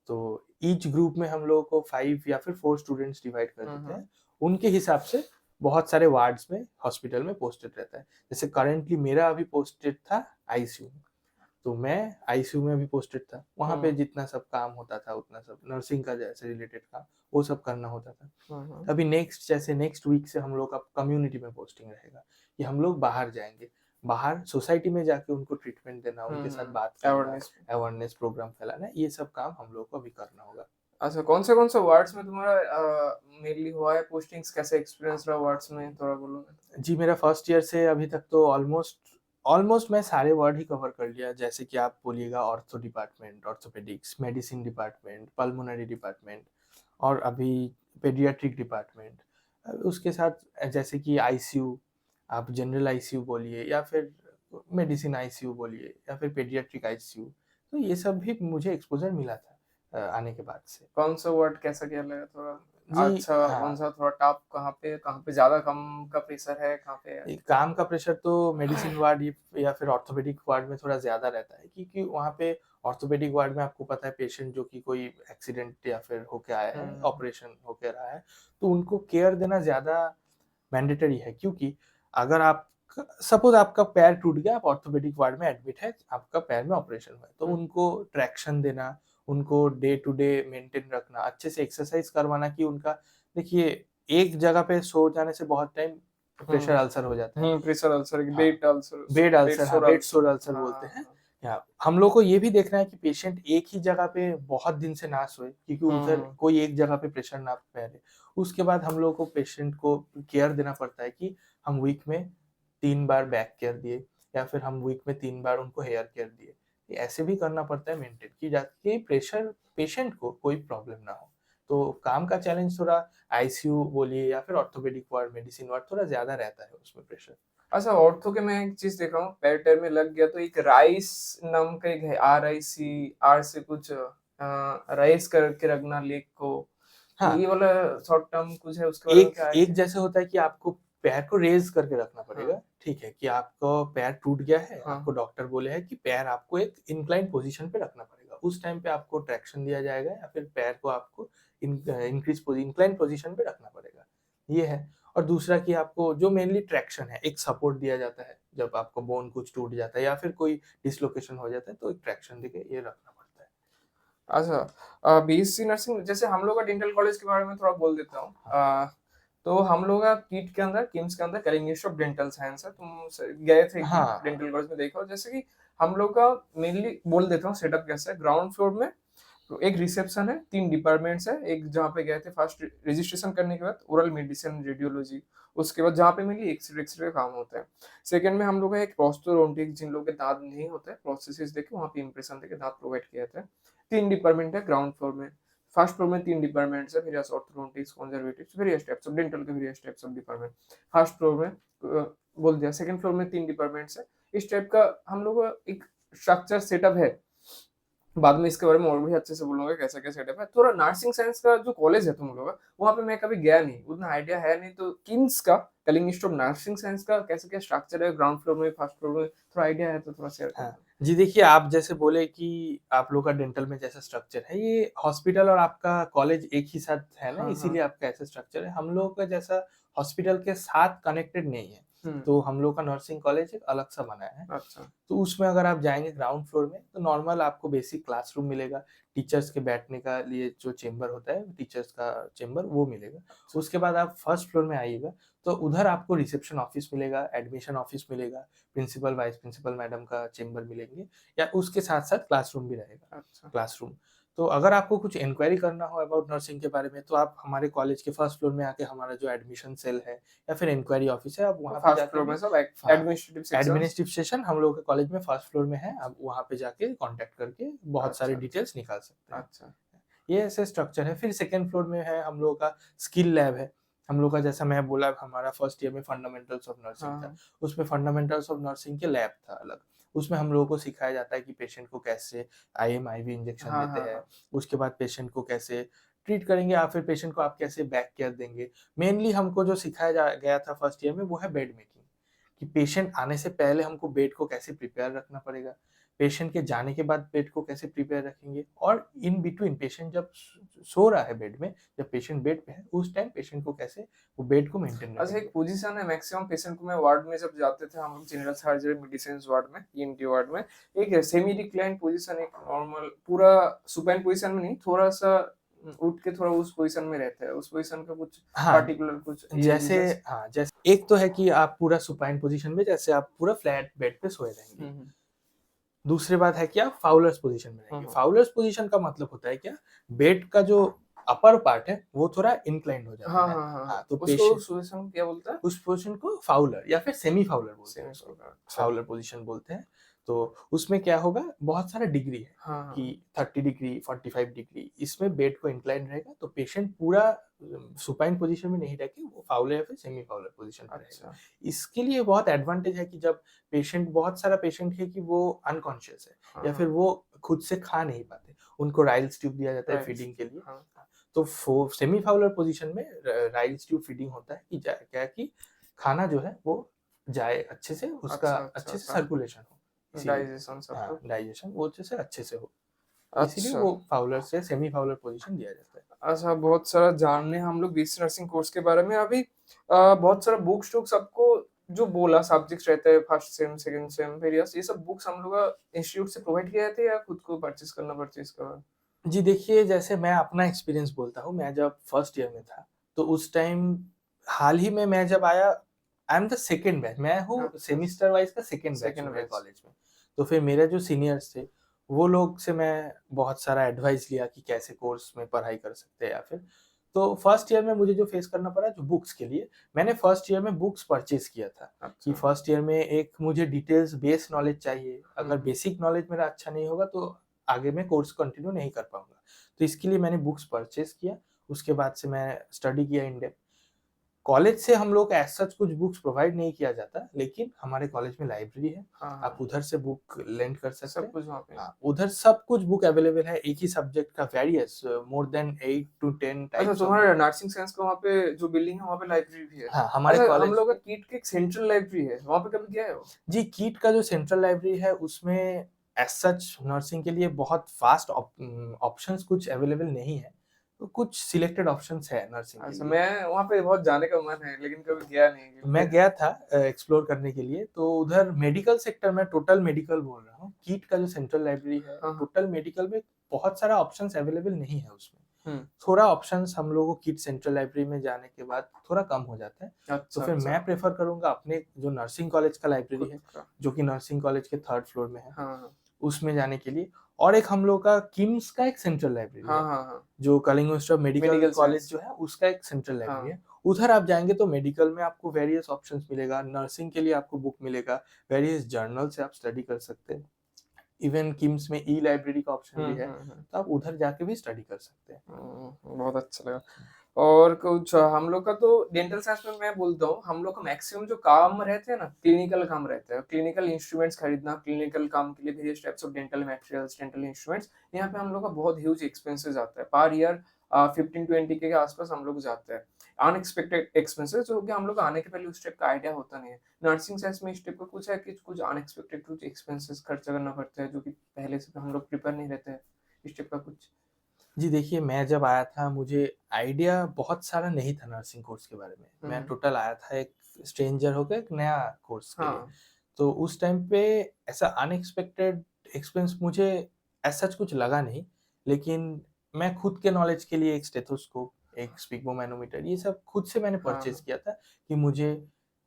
तो ईच ग्रुप में हम लोगों को 5 या फिर 4 स्टूडेंट्स डिवाइड कर हुँ, देते हुँ। हैं। उनके हिसाब से बहुत सारे वार्ड्स में हॉस्पिटल में पोस्टेड रहता है। जैसे करंटली मेरा अभी पोस्टेड था आईसीयू में। तो मैं आईसीयू में भी पोस्टेड था। वहाँ पे हुँ। जितना सब काम होता था, उतना सब नर्सिंग का जैसे रिलेटेड काम, वो सब करना होता था। हुँ, हुँ। अभी नेक्स्ट वीक से हम लोग का कम्युनिटी में पोस्टिंग रहेगा, कि हम लोग बाहर जाएँगे। बाहर सोसाइटी में जाके उनको ट्रीटमेंट देना, हुँ, उनके साथ हुँ। बात करना, अवेयरनेस अवेयरनेस प्रोग्राम फैलाना, ये सब काम हम लोग को अभी करना होगा। अच्छा कौन से वार्ड्स में तुम्हारा मेनली हुआ है पोस्टिंग्स कैसा एक्सपीरियंस रहा वार्ड्स में थोड़ा बोलोगे? जी, मेरा फर्स्ट ईयर से अभी तक तो ऑलमोस्ट ऑलमोस्ट मैं सारे वार्ड ही कवर कर लिया। जैसे कि आप बोलिएगा ortho department, orthopaedics, medicine department, pulmonary department और अभी पेडियाट्रिक डिपार्टमेंट। उसके साथ जैसे कि आईसीयू, आप जनरल आईसीयू बोलिए या फिर मेडिसिन आईसीयू बोलिए या फिर पेडियाट्रिक आईसीयू। तो ये सब भी मुझे एक्सपोज़र मिला था आने के बाद से। कौन-सा वार्ड कैसा क्या लगा थोड़ा? जी, अच्छा हाँ। कौन-सा थोड़ा टॉप कहाँ पे ज़्यादा कम का प्रेशर है, कहाँ पे है? काम का प्रेशर तो मेडिसिन वार्ड या फिर ऑर्थोपेडिक वार्ड में थोड़ा ज़्यादा रहता है, क्योंकि वहाँ पे ऑर्थोपेडिक वार्ड में आपको पता है पेशेंट जो कि कोई एक्सीडेंट या फिर होके आया है, हुँ, ऑपरेशन होके रहा है, तो उनको केयर देना ज़्यादा मैंडेटरी है, क्योंकि अगर आप सपोज़ आपका पैर टूट गया, आप ऑर्थोपेडिक वार्ड में एडमिट है, आपका पैर में ऑपरेशन हुआ है, तो हुँ, उनको ट्रैक्शन देना, उनको डे टू डे मेंटेन रखना, अच्छे से एक्सरसाइज़ करवाना कि उनका देखिए, एक जगह पे सो जाने से बहुत टाइम प्रेशर हुँ, अल्सर हो जाता है। प्रेशर अल्सर हाँ, बेड अल्सर बेड अल्सर हाँ, बेडसोर बेड अल्सर सोर अल्सर हाँ, बोलते हाँ, हैं। हाँ। या हम लोग को ये भी देखना है कि पेशेंट एक ही जगह पे बहुत दिन से ना सोए, क्योंकि उधर हुँ, कोई एक जगह पे प्रेशर ना फैले। उसके बाद हम लोगों को पेशेंट को केयर देना पड़ता है कि हम वीक में 3 बार बैक केयर दिए या फिर हम वीक में 3 बार उनको हेयर केयर दिए। ये ऐसे भी करना पड़ता है मेंटेन कि जाके प्रेशर पेशेंट को कोई प्रॉब्लम ना हो। तो काम का चैलेंज थोड़ा आईसीयू बोलिए या फिर ऑर्थोपेडिक वार्ड, मेडिसिन वार्ड थोड़ा ज़्यादा रहता है उसमें प्रेशर। अच्छा, ऑर्थो के मैं एक चीज़ देखा हूँ, पैर-टैर में लग गया तो एक राइस नाम का एक है, आरआईसी, आर से कुछ राइस करके रखना लेग को। तो हाँ, ये वाला शॉर्ट टर्म कुछ है, उसके बारे में एक क्या एक आइडिया? जैसे होता है कि आपको पैर को रेज़ करके रखना हाँ, पड़ेगा, ठीक है? कि आपका पैर टूट गया है, हाँ, आपको डॉक्टर बोले हैं कि पैर आपको एक इंक्लाइंड पोज़ीशन पे रखना पड़ेगा। उस टाइम पे आपको ट्रैक्शन दिया जाएगा या फिर पैर को आपको इंक्लाइंड पोज़ीशन पे रखना पड़ेगा, ये है। और दूसरा कि आपको जो मेनली ट्रैक्शन है, एक सपोर्ट दिया जाता है, जब आपको बोन कुछ टूट जाता है या फिर कोई डिस्लोकेशन हो जाता है, तो एक ट्रैक्शन देके ये रखना पड़ता है। अच्छा, बीएससी नर्सिंग जैसे हम लोग का डेंटल कॉलेज के बारे में थोड़ा बोल देता हूँ। हाँ। तो हम लोग का कीट के अंदर, किम्स के अंदर Kalinga institute of dental science है। तुम गए थे एक दिन हाँ, हाँ। डेंटल कॉलेज में, देखा हो। जैसे कि हम लोग का मेनली बोल देता हूँ सेटअप कैसा है। ग्राउंड फ्लोर में तो एक रिसेप्शन है, 3 डिपार्टमेंट्स है। एक जहाँ पे गए थे फर्स्ट रजिस्ट्रेशन करने के बाद, ओरल मेडिसिन, रेडियोलॉजी। उसके बाद जहाँ पे मेनली एक्स-रे का काम होता है। सेकंड में हम लोग का एक प्रोस्थोडोंटिक, जिन लोगों के दाँत नहीं होते, प्रोस्थेसिस देके वहाँ पे इंप्रेशन देके दाँत प्रोवाइड किया जाता है। 3 डिपार्टमेंट है ग्राउंड फ्लोर में। फर्स्ट फ्लोर में 3 डिपार्टमेंट्स है, various orthodontics, conservatives, various types of dental के various types of department. First floor में बोल दिया। सेकंड फ्लोर में 3 डिपार्टमेंट्स है। इस टाइप का हम लोग का एक स्ट्रक्चर सेटअप है। बाद में इसके बारे में और भी अच्छे से बोलूँगा कैसा क्या सेटअप है। थोड़ा नर्सिंग साइंस का जो कॉलेज है तुम लोगों का, वहाँ पे मैं कभी गया नहीं, उतना आइडिया है नहीं। तो किम्स का, Kalinga institute of nursing science का कैसा क्या स्ट्रक्चर है, ग्राउंड फ्लोर में, फर्स्ट फ्लोर में, थोड़ा आइडिया है तो थोड़ा शेयर कर हाँ। दो। जी, देखिए आप जैसे बोले कि आप लोग का डेंटल में जैसा स्ट्रक्चर है, ये हॉस्पिटल और आपका कॉलेज एक ही साथ है ना, हाँ, हाँ। इसीलिए आपका ऐसा स्ट्रक्चर है। हम लोगों का जैसा हॉस्पिटल के साथ कनेक्टेड नहीं है, हुँ, तो हम लोग का नर्सिंग कॉलेज एक अलग सा बना है। अच्छा, तो उसमें अगर आप जाएँगे ग्राउंड फ्लोर में, तो नॉर्मल आपको बेसिक क्लासरूम मिलेगा, टीचर्स के बैठने का लिए जो चेंबर होता है, टीचर्स का चेंबर वो मिलेगा। अच्छा, उसके बाद आप फर्स्ट फ्लोर में आइएगा, तो उधर आपको रिसेप्शन ऑफिस मिलेगा, एडमिशन ऑफिस मिलेगा, प्रिंसिपल, वाइस प्रिंसिपल मैडम का चेंबर मिलेंगे या उसके साथ-साथ क्लासरूम भी रहेगा, अच्छा, क्लासरूम। तो अगर आपको कुछ इंक्वायरी करना हो अबाउट नर्सिंग के बारे में, तो आप हमारे कॉलेज के फर्स्ट फ्लोर में आके हमारा जो एडमिशन सेल है या फिर इंक्वायरी ऑफिस है, आप तो वहाँ पे फर्स्ट जाके फ्लोर में भी सब हाँ। Administrative sections. एडमिनिस्ट्रेटिव सेशन हम लोगों के कॉलेज में फर्स्ट फ्लोर में है, आप वहाँ पे जाके कॉन्टैक्ट करके बहुत सारे अच्छा, अच्छा, डिटेल्स निकाल सकते हैं। अच्छा, ये ऐसे स्ट्रक्चर है, फिर सेकंड फ्लोर में है हम लोगों का स्किल लैब है। हम लोग का जैसा मैं बोला हमारा फर्स्ट ईयर में फंडामेंटल्स ऑफ नर्सिंग था, हाँ, उसमें फंडामेंटल्स ऑफ नर्सिंग के लैब था अलग। उसमें हम लोगों को सिखाया जाता है कि पेशेंट को कैसे आईएम, आईवी इंजेक्शन हाँ, देते हाँ, हैं, हाँ, उसके बाद पेशेंट को कैसे ट्रीट करेंगे या फिर पेशेंट को आप कैसे बैक केयर देंगे। मेनली हमको जो सिखाया गया था फर्स्ट ईयर में वो है बेड मेकिंग, कि पेशेंट आने से पहले हमको बेड को कैसे प्रिपेयर रखना पड़ेगा, पेशेंट के जाने के बाद बेड को कैसे प्रिपेयर रखेंगे और इन बिटवीन पेशेंट जब सो रहा है बेड में, जब पेशेंट बेड पे है, उस टाइम पेशेंट को कैसे वो बेड को मेंटेन अच्छा, रखेंगे। एक पोजीशन है मैक्सिमम पेशेंट को, मैं वार्ड में जब जाते थे हम लोग जनरल सर्जरी मेडिसिन वार्ड में, ईएनटी वार्ड में, एक सेमी रिक्लाइन पोजीशन, एक नॉर्मल पूरा सुपाइन पोजीशन में नहीं, थोड़ा सा उठ के थोड़ा उस पोजीशन में रहता है। उस पोजीशन का कुछ हाँ, पार्टिकुलर कुछ ये जैसे रीजंस? हाँ, जैसे एक तो है कि आप पूरा सुपाइन पोज़ीशन में जैसे आप पूरा फ्लैट बेड पे सोए रहेंगे। हुँ, हुँ। दूसरी बात है कि आप फाउलर्स पोज़ीशन में हाँ, रहेंगे। हाँ। फाउलर्स पोज़ीशन का मतलब होता है क्या? बेड का जो अपर पार्ट है, वो थोड़ा इंक्लाइंड हो हाँ, जाता है। हाँ, हाँ, हाँ, हाँ। तो उसको पेशेंट उस पोजीशन को क्या बोलता है? उस पोज़ीशन को फाउलर या फिर सेमी फाउलर बोलते हैं सेमी उसको। सोलर, अच्छा। फाउलर पोज़ीशन बोलते हैं। तो उसमें क्या होगा, बहुत सारा डिग्री है हाँ, हाँ, कि हाँ। 30 डिग्री, 45 डिग्री इसमें बेड को इंक्लाइन रहेगा, तो पेशेंट पूरा सुपाइन पोज़ीशन में नहीं रह के वो फाउलर या फिर सेमी फाउलर पोज़ीशन पे रहेगा। अच्छा। इसके लिए बहुत एडवांटेज है कि जब पेशेंट बहुत सारा पेशेंट है कि वो अनकॉन्शियस है हाँ, या फिर हाँ। वो खुद से खा नहीं पाते, उनको राइल्स ट्यूब दिया जाता है राइट। फीडिंग के लिए। हाँ। तो फो सेमी फाउलर पोज़ीशन में राइल्स ट्यूब फीडिंग होता है कि क्या कि खाना जो है वो जाए अच्छे से, उसका अच्छा, अच्छा, अच्छे से अच्छा। सर्कुलेशन हो, इसीलिए। डाइजेशन सब हाँ, कुछ। डाइजेशन वो अच्छे से हो, इसीलिए अच्छा। वो फाउलर से सेमी फाउलर पोज़ीशन दिया जाता है। अच्छा, बहुत सारा जाने हम लोग बीएससी नर्सिंग कोर्स के बारे में। अभी बहुत सारा बुक्स-टुक्स आपको जो बोला सब्जेक्ट्स रहते हैं, first sem, second same, various, ये सब बुक्स हम लोग इंस्टीट्यूट से प्रोवाइड किए जाते हैं या खुद को परचेज़ करना पड़ता है इसका? जी देखिए, जैसे मैं अपना एक्सपीरियंस बोलता हूँ, मैं जब फर्स्ट ईयर में था, तो उस टाइम हाल ही में मैं जब आया, I am the second batch, मैं हूँ अच्छा, सेमेस्टर वाइज़ का सेकंड बैच सेकंड हूँ मेरे बैच। कॉलेज में। तो फिर मेरे जो सीनियर्स थे, वो लोग से मैं बहुत सारा एडवाइस लिया कि कैसे कोर्स में पढ़ाई कर सकते हैं या फिर तो फर्स्ट ईयर में मुझे जो फेस करना पड़ा जो बुक्स के लिए, मैंने फर्स्ट ईयर में बुक्स परचेज़ किया था कि अच्छा। फर्स्ट ईयर में एक मुझे डिटेल्स बेस नॉलेज चाहिए। अगर हुँ, बेसिक नॉलेज मेरा अच्छा नहीं होगा तो आगे मैं कोर्स कंटिन्यू नहीं कर पाऊँगा। तो इसके लिए मैंने बुक्स परचेज़ किया, उसके बाद से मैं स्टडी किया इन डेप्थ। कॉलेज से हम लोग को एज़ सच कुछ बुक्स प्रोवाइड नहीं किया जाता, लेकिन हमारे कॉलेज में लाइब्रेरी है, हाँ, आप हाँ, उधर से बुक लेंट कर सकते सब हैं। कुछ वहाँ पे है। हाँ, उधर सब कुछ बुक अवेलेबल है, एक ही सब्जेक्ट का वेरियस मोर देन 8 टू 10 अच्छा, टाइप्स ऑफ बुक। तुम्हारा नर्सिंग साइंस का वहाँ पे जो बिल्डिंग है, वहाँ पे लाइब्रेरी भी है। हाँ, हमारे अच्छा, हम कॉलेज लोग का में कीट की एक सेंट्रल लाइब्रेरी है, वहाँ पे कभी गए हो? जी, कीट का जो सेंट्रल लाइब्रेरी है उसमें एज़ सच नर्सिंग के लिए बहुत वास्ट ऑप्शंस कुछ अवेलेबल नहीं है। तो कुछ सिलेक्टेड ऑप्शंस है नर्सिंग के अच्छा, लिए। मैं वहाँ पे बहुत जाने का मन है, लेकिन कभी गया नहीं क्योंकि मैं गया था एक्सप्लोर करने के लिए, तो उधर मेडिकल सेक्टर में टोटल मेडिकल बोल रहा हूँ, कीट का जो सेंट्रल लाइब्रेरी है, हाँ, हाँ। टोटल मेडिकल में बहुत सारा ऑप्शंस अवेलेबल नहीं है उसमें। हुँ, थोड़ा ऑप्शंस हम लोगों को कीट सेंट्रल लाइब्रेरी में जाने के बाद थोड़ा कम हो जाता है। तो अच्छा, फिर अच्छा, मैं प्रेफ़र करूँगा अपने जो नर्सिंग कॉलेज का लाइब्रेरी खुद है, का। जो कि नर्सिंग कॉलेज के 3rd फ्लोर में है, हाँ, हाँ। उसमें जाने के लिए। और एक हम लोग का किम्स का एक सेंट्रल लाइब्रेरी हाँ, है। हाँ, हाँ। जो Kalinga institute of medical medical college science. जो है, उसका एक सेंट्रल लाइब्रेरी हाँ। है। उधर आप जाएँगे तो मेडिकल में आपको वेरियस ऑप्शंस मिलेगा, नर्सिंग के लिए आपको बुक मिलेगा, वेरियस जर्नल से आप स्टडी कर सकते हैं। इवन किम्स में ई-लाइब्रेरी का ऑप्शन हुँ, भी है, हुँ, हुँ। तो आप उधर जाके भी स्टडी कर सकते हैं। बहुत अच्छा लगा। और कुछ हम लोग का तो डेंटल साइंस में मैं बोलता हूँ, हम लोग का मैक्सिमम जो काम रहते हैं ना, क्लिनिकल काम रहता है। क्लिनिकल इंस्ट्रूमेंट्स खरीदना, क्लिनिकल काम के लिए various types of dental materials, dental instruments, यहाँ पे हम लोग का बहुत ह्यूज एक्सपेंसेस आता है। पर ईयर 15-20 के आसपास हम लोग जाते हैं। अनएक्सपेक्टेड एक्सपेंसेस जो कि हम लोग को आने के पहले उस टाइप का आइडिया होता नहीं है। नर्सिंग साइंस में इस टाइप का कुछ है कि कुछ अनएक्सपेक्टेड कुछ एक्सपेंसेस खर्चा करना पड़ता है, जो कि पहले से हम लोग प्रिपेयर नहीं रहते हैं। इस टाइप का कुछ? जी देखिए, मैं जब आया था मुझे आइडिया बहुत सारा नहीं था नर्सिंग कोर्स के बारे में। हुँ, मैं हुँ। टोटल आया था एक स्ट्रेंजर होके एक नया कोर्स के लिए। हाँ। तो उस टाइम पे ऐसा अनएक्सपेक्टेड एक्सपेंस मुझे एज़ सच कुछ लगा नहीं। लेकिन मैं खुद के नॉलेज के लिए एक स्टेथोस्कोप, एक स्पिग्मोमैनोमीटर ये सब खुद से मैंने हाँ, परचेज़ हाँ। किया था कि मुझे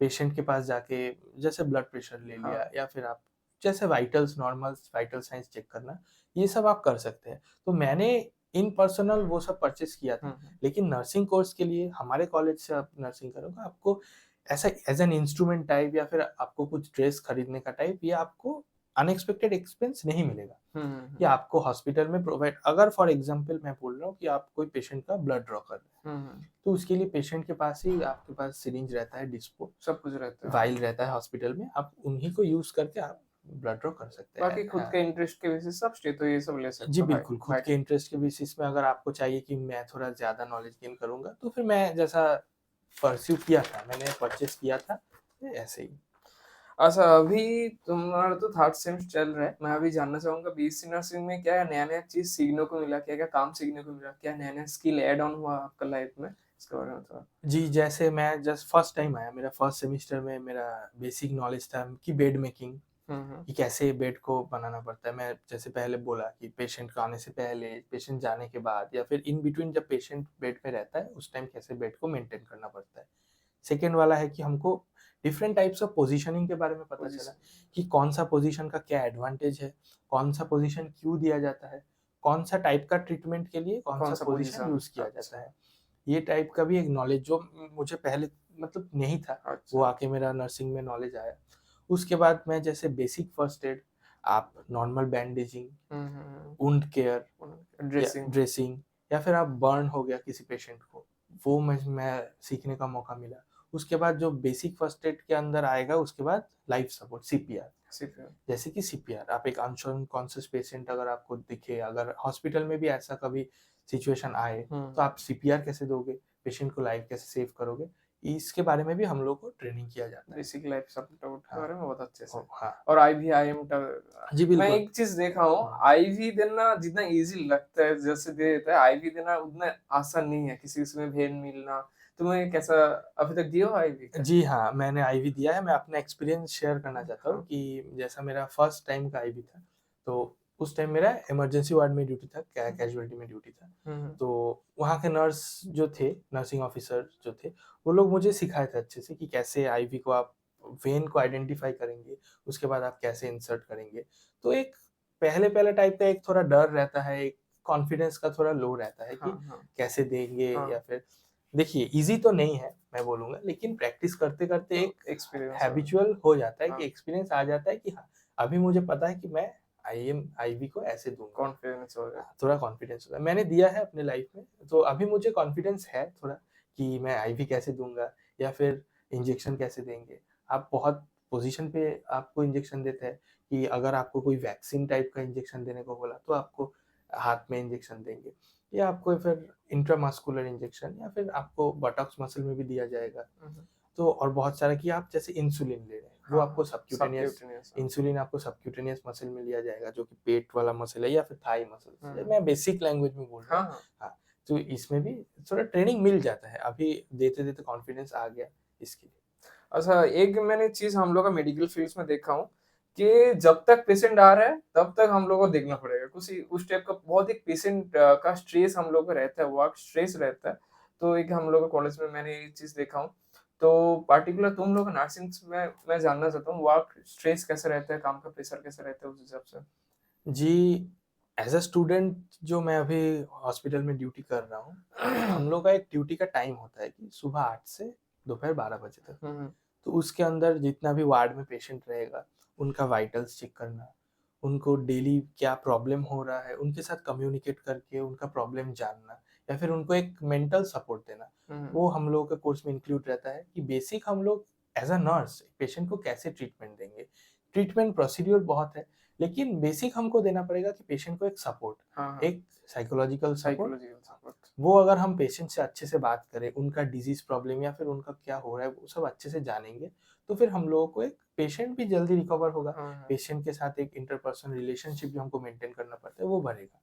पेशेंट के पास जाके जैसे ब्लड प्रेशर ले लिया हाँ। या फिर आप जैसे vitals normal vital signs check करना, ये सब आप कर सकते हैं। तो मैंने इन पर्सनल वो सब परचेज़ किया हुँ, था। हुँ। लेकिन नर्सिंग कोर्स के लिए हमारे कॉलेज से आप नर्सिंग करोगे आपको ऐसा एज़ एन इंस्ट्रूमेंट टाइप या फिर आपको कुछ ड्रेस खरीदने का टाइप ये आपको अनएक्सपेक्टेड एक्सपेंस नहीं मिलेगा। हुँ, हुँ, ये हुँ। आपको हॉस्पिटल में प्रोवाइड अगर फॉर एग्ज़ाम्पल मैं बोल रहा हूँ कि आप कोई पेशेंट का ब्लड ड्रॉ कर रहे हैं, हुँ, हुँ। तो उसके लिए पेशेंट के पास ही आपके पास सिरिंज रहता है, डिस्पो, सब कुछ रहता है, वाइल हाँ। रहता है हॉस्पिटल में, आप उन्हीं को यूज़ करके आप ब्लड ड्रॉ कर सकते हैं। बाकी खुद हाँ। के इंटरेस्ट के बेसिस सब स्टे तो ये सब ले जी, सकते हो भाई बिल्कुल, खुद भाई के इंटरेस्ट के बेसिस में अगर आपको चाहिए कि मैं थोड़ा ज़्यादा नॉलेज गेन करूँगा, तो फिर मैं जैसा परस्यू किया था, मैंने परचेज़ किया था, ऐसे ही। अच्छा, अभी तुम्हारा तो 3rd सेमेस्टर चल रहा है। मैं अभी जानना चाहूँगा बीएससी नर्सिंग में क्या नया-नया चीज़ सीखने को मिला? क्या-क्या काम सीखने को मिला? क्या नया-नया स्किल ऐड ऑन हुआ आपका लाइफ में? इसके बारे में थोड़ा जी, जैसे मैं जस्ट फर्स्ट टाइम आया, मेरा फर्स्ट सेमेस्टर में मेरा बेसिक नॉलेज था कि बेड मेकिंग, हुँ, हुँ। कि कैसे बेड को बनाना पड़ता है। मैं जैसे पहले बोला कि पेशेंट को आने से पहले, पेशेंट जाने के बाद या फिर इन बिटवीन जब पेशेंट बेड पे रहता है, उस टाइम कैसे बेड को मेंटेन करना पड़ता है। सेकंड वाला है कि हमको डिफरेंट टाइप्स ऑफ पोज़ीशनिंग के बारे में पता चला पोज़ीशन कि कौन-सा पोज़ीशन का क्या एडवांटेज है, कौन-सा पोज़ीशन क्यों दिया जाता है, कौन-सा टाइप का ट्रीटमेंट के लिए कौन-सा कौन-सा पोज़ीशन पोज़ीशन? यूज़ किया जाता अच्छा, है। ये टाइप का भी एक नॉलेज जो मुझे पहले मतलब नहीं था, वो अच्छा। आके मेरा नर्सिंग में नॉलेज आया। उसके बाद मैं जैसे बेसिक फर्स्ट एड, आप नॉर्मल बैंडेजिंग, हुँ, हुँ, वुंड केयर हुँ। या ड्रेसिंग ड्रेसिंग या फिर आप बर्न हो गया किसी पेशेंट को, वो मैं सीखने का मौका मिला। उसके बाद जो बेसिक फर्स्ट एड के अंदर आएगा, उसके बाद लाइफ सपोर्ट सीपीआर। सिर्फ़ जैसे कि सीपीआर, आप एक अनकॉन्शियस पेशेंट अगर आपको दिखे, अगर हॉस्पिटल में भी ऐसा कभी सिचुएशन आए, तो हुँ। आप सीपीआर कैसे दोगे? पेशेंट को लाइफ कैसे सेव करोगे? इसके बारे में भी हम लोग को ट्रेनिंग किया जाता है। बेसिक लाइफ सपोर्ट के हाँ, बारे में बहुत अच्छे से। हाँ। और आईवीआईएम जी, मैं बिल्कुल। एक चीज़ देखा हूँ, हुँ। आईवी देना जितना ईज़ी लगता है जैसे दे देता है, आईवी देना उतना आसान नहीं है, किसी-किसी में वेन मिलना। तुम्हें कैसा अभी तक दिए हो आईवी का? जी हाँ, मैंने आईवी दिया है, मैं अपना एक्सपीरियंस शेयर करना चाहता हूँ हाँ। कि जैसा मेरा फर्स्ट टाइम का आईवी था, तो उस टाइम मेरा इमरजेंसी वार्ड में ड्यूटी था, कैजुअल्टी में ड्यूटी था। हुँ, हुँ। तो वहाँ के नर्स जो थे, नर्सिंग ऑफिसर जो थे, वो लोग मुझे सिखाए थे अच्छे से कि कैसे आईवी को आप वेन को आइडेंटिफ़ाई करेंगे, उसके बाद आप कैसे इंसर्ट करेंगे। तो एक पहले-पहले टाइप का एक थोड़ा डर रहता है, एक कॉन्फिडेंस का थोड़ा लो रहता है कि हाँ, हाँ, कैसे देंगे हाँ, या फिर देखिए ईज़ी तो नहीं है मैं बोलूँगा, लेकिन प्रैक्टिस करते-करते तो एक एक्सपीरियंस हो हैबिचुअल हो जाता है कि हाँ, एक्सपीरियंस आ जाता है कि हाँ, अभी मुझे पता है कि मैं आईवी को ऐसे दूँगा। कॉन्फिडेंस हो गया। थोड़ा कॉन्फिडेंस होता है। मैंने दिया है अपने लाइफ में, तो अभी मुझे कॉन्फिडेंस है थोड़ा कि मैं आईवी कैसे दूँगा या फिर इंजेक्शन कैसे देंगे। आप बहुत पोज़ीशन पे आपको इंजेक्शन देते हैं कि अगर आपको कोई वैक्सीन टाइप का इंजेक्शन देने को बोला, तो आपको हाथ में इंजेक्शन देंगे या आपको फिर इंट्रामस्कुलर इंजेक्शन या फिर आपको बटॉक्स मसल में भी दिया जाएगा। हुँ, हुँ। तो और बहुत सारा कि आप जैसे इंसुलिन ले रहे हैं, वो हाँ, आपको हाँ, सबक्यूटेनियस सबक्यूटेनियस हाँ। इंसुलिन आपको सबक्यूटेनियस मसल में लिया जाएगा, जो कि पेट वाला मसल है या फिर थाई हुँ, मसल। हुँ। मैं बेसिक लैंग्वेज में बोल रहा हाँ, हूँ। हाँ। हाँ, तो इसमें भी थोड़ा ट्रेनिंग मिल जाता है। अभी देते-देते कॉन्फिडेंस आ गया इसके लिए। अच्छा, एक मैंने चीज़ हम लोग का मेडिकल फील्ड्स में देखा हूँ कि जब तक पेशेंट आ रहा है, तब तक हम लोग को देखना पड़ेगा। उस टाइप का बहुत एक पेशेंट का स्ट्रेस हम लोग को रहता है, वर्क स्ट्रेस रहता है। तो एक हम लोग का कॉलेज में मैंने ये चीज़ देखा हूँ। तो पार्टिकुलर तुम लोग नर्सिंग्स में मैं जानना चाहता हूँ, वर्क स्ट्रेस कैसा रहता है, काम का प्रेशर कैसा रहता है उस हिसाब से? जी, एज़ अ स्टूडेंट जो मैं अभी हॉस्पिटल में ड्यूटी कर रहा हूँ, हम लोग का एक ड्यूटी का टाइम होता है कि सुबह 8 से दोपहर 12 बजे तक। हुँ, हुँ। तो उसके अंदर जितना भी वार्ड में पेशेंट रहेगा, उनका वाइटल्स चेक करना, उनको डेली क्या प्रॉब्लम हो रहा है, उनके साथ कम्युनिकेट करके उनका प्रॉब्लम जानना या फिर उनको एक मेंटल सपोर्ट देना, हुँ, हुँ। वो हम लोगों के कोर्स में इंक्लूड रहता है कि बेसिक हम लोग एज़ अ नर्स पेशेंट को कैसे ट्रीटमेंट देंगे। ट्रीटमेंट प्रोसीड्यूर बहुत है, लेकिन बेसिक हमको देना पड़ेगा कि पेशेंट को एक सपोर्ट, हाँ, हाँ। एक साइकोलॉजिकल सपोर्ट। साइकोलॉजिकल हाँ, सपोर्ट। वो अगर हम पेशेंट से अच्छे से बात करें, उनका डिजीज़ प्रॉब्लम या फिर उनका क्या हो रहा है, वो सब अच्छे से जानेंगे, तो फिर हम लोगों को एक पेशेंट भी जल्दी रिकवर होगा। हाँ, हाँ। पेशेंट के साथ एक इंटरपर्सनल रिलेशनशिप जो हमको मेंटेन करना पड़ता है, वो बढ़ेगा।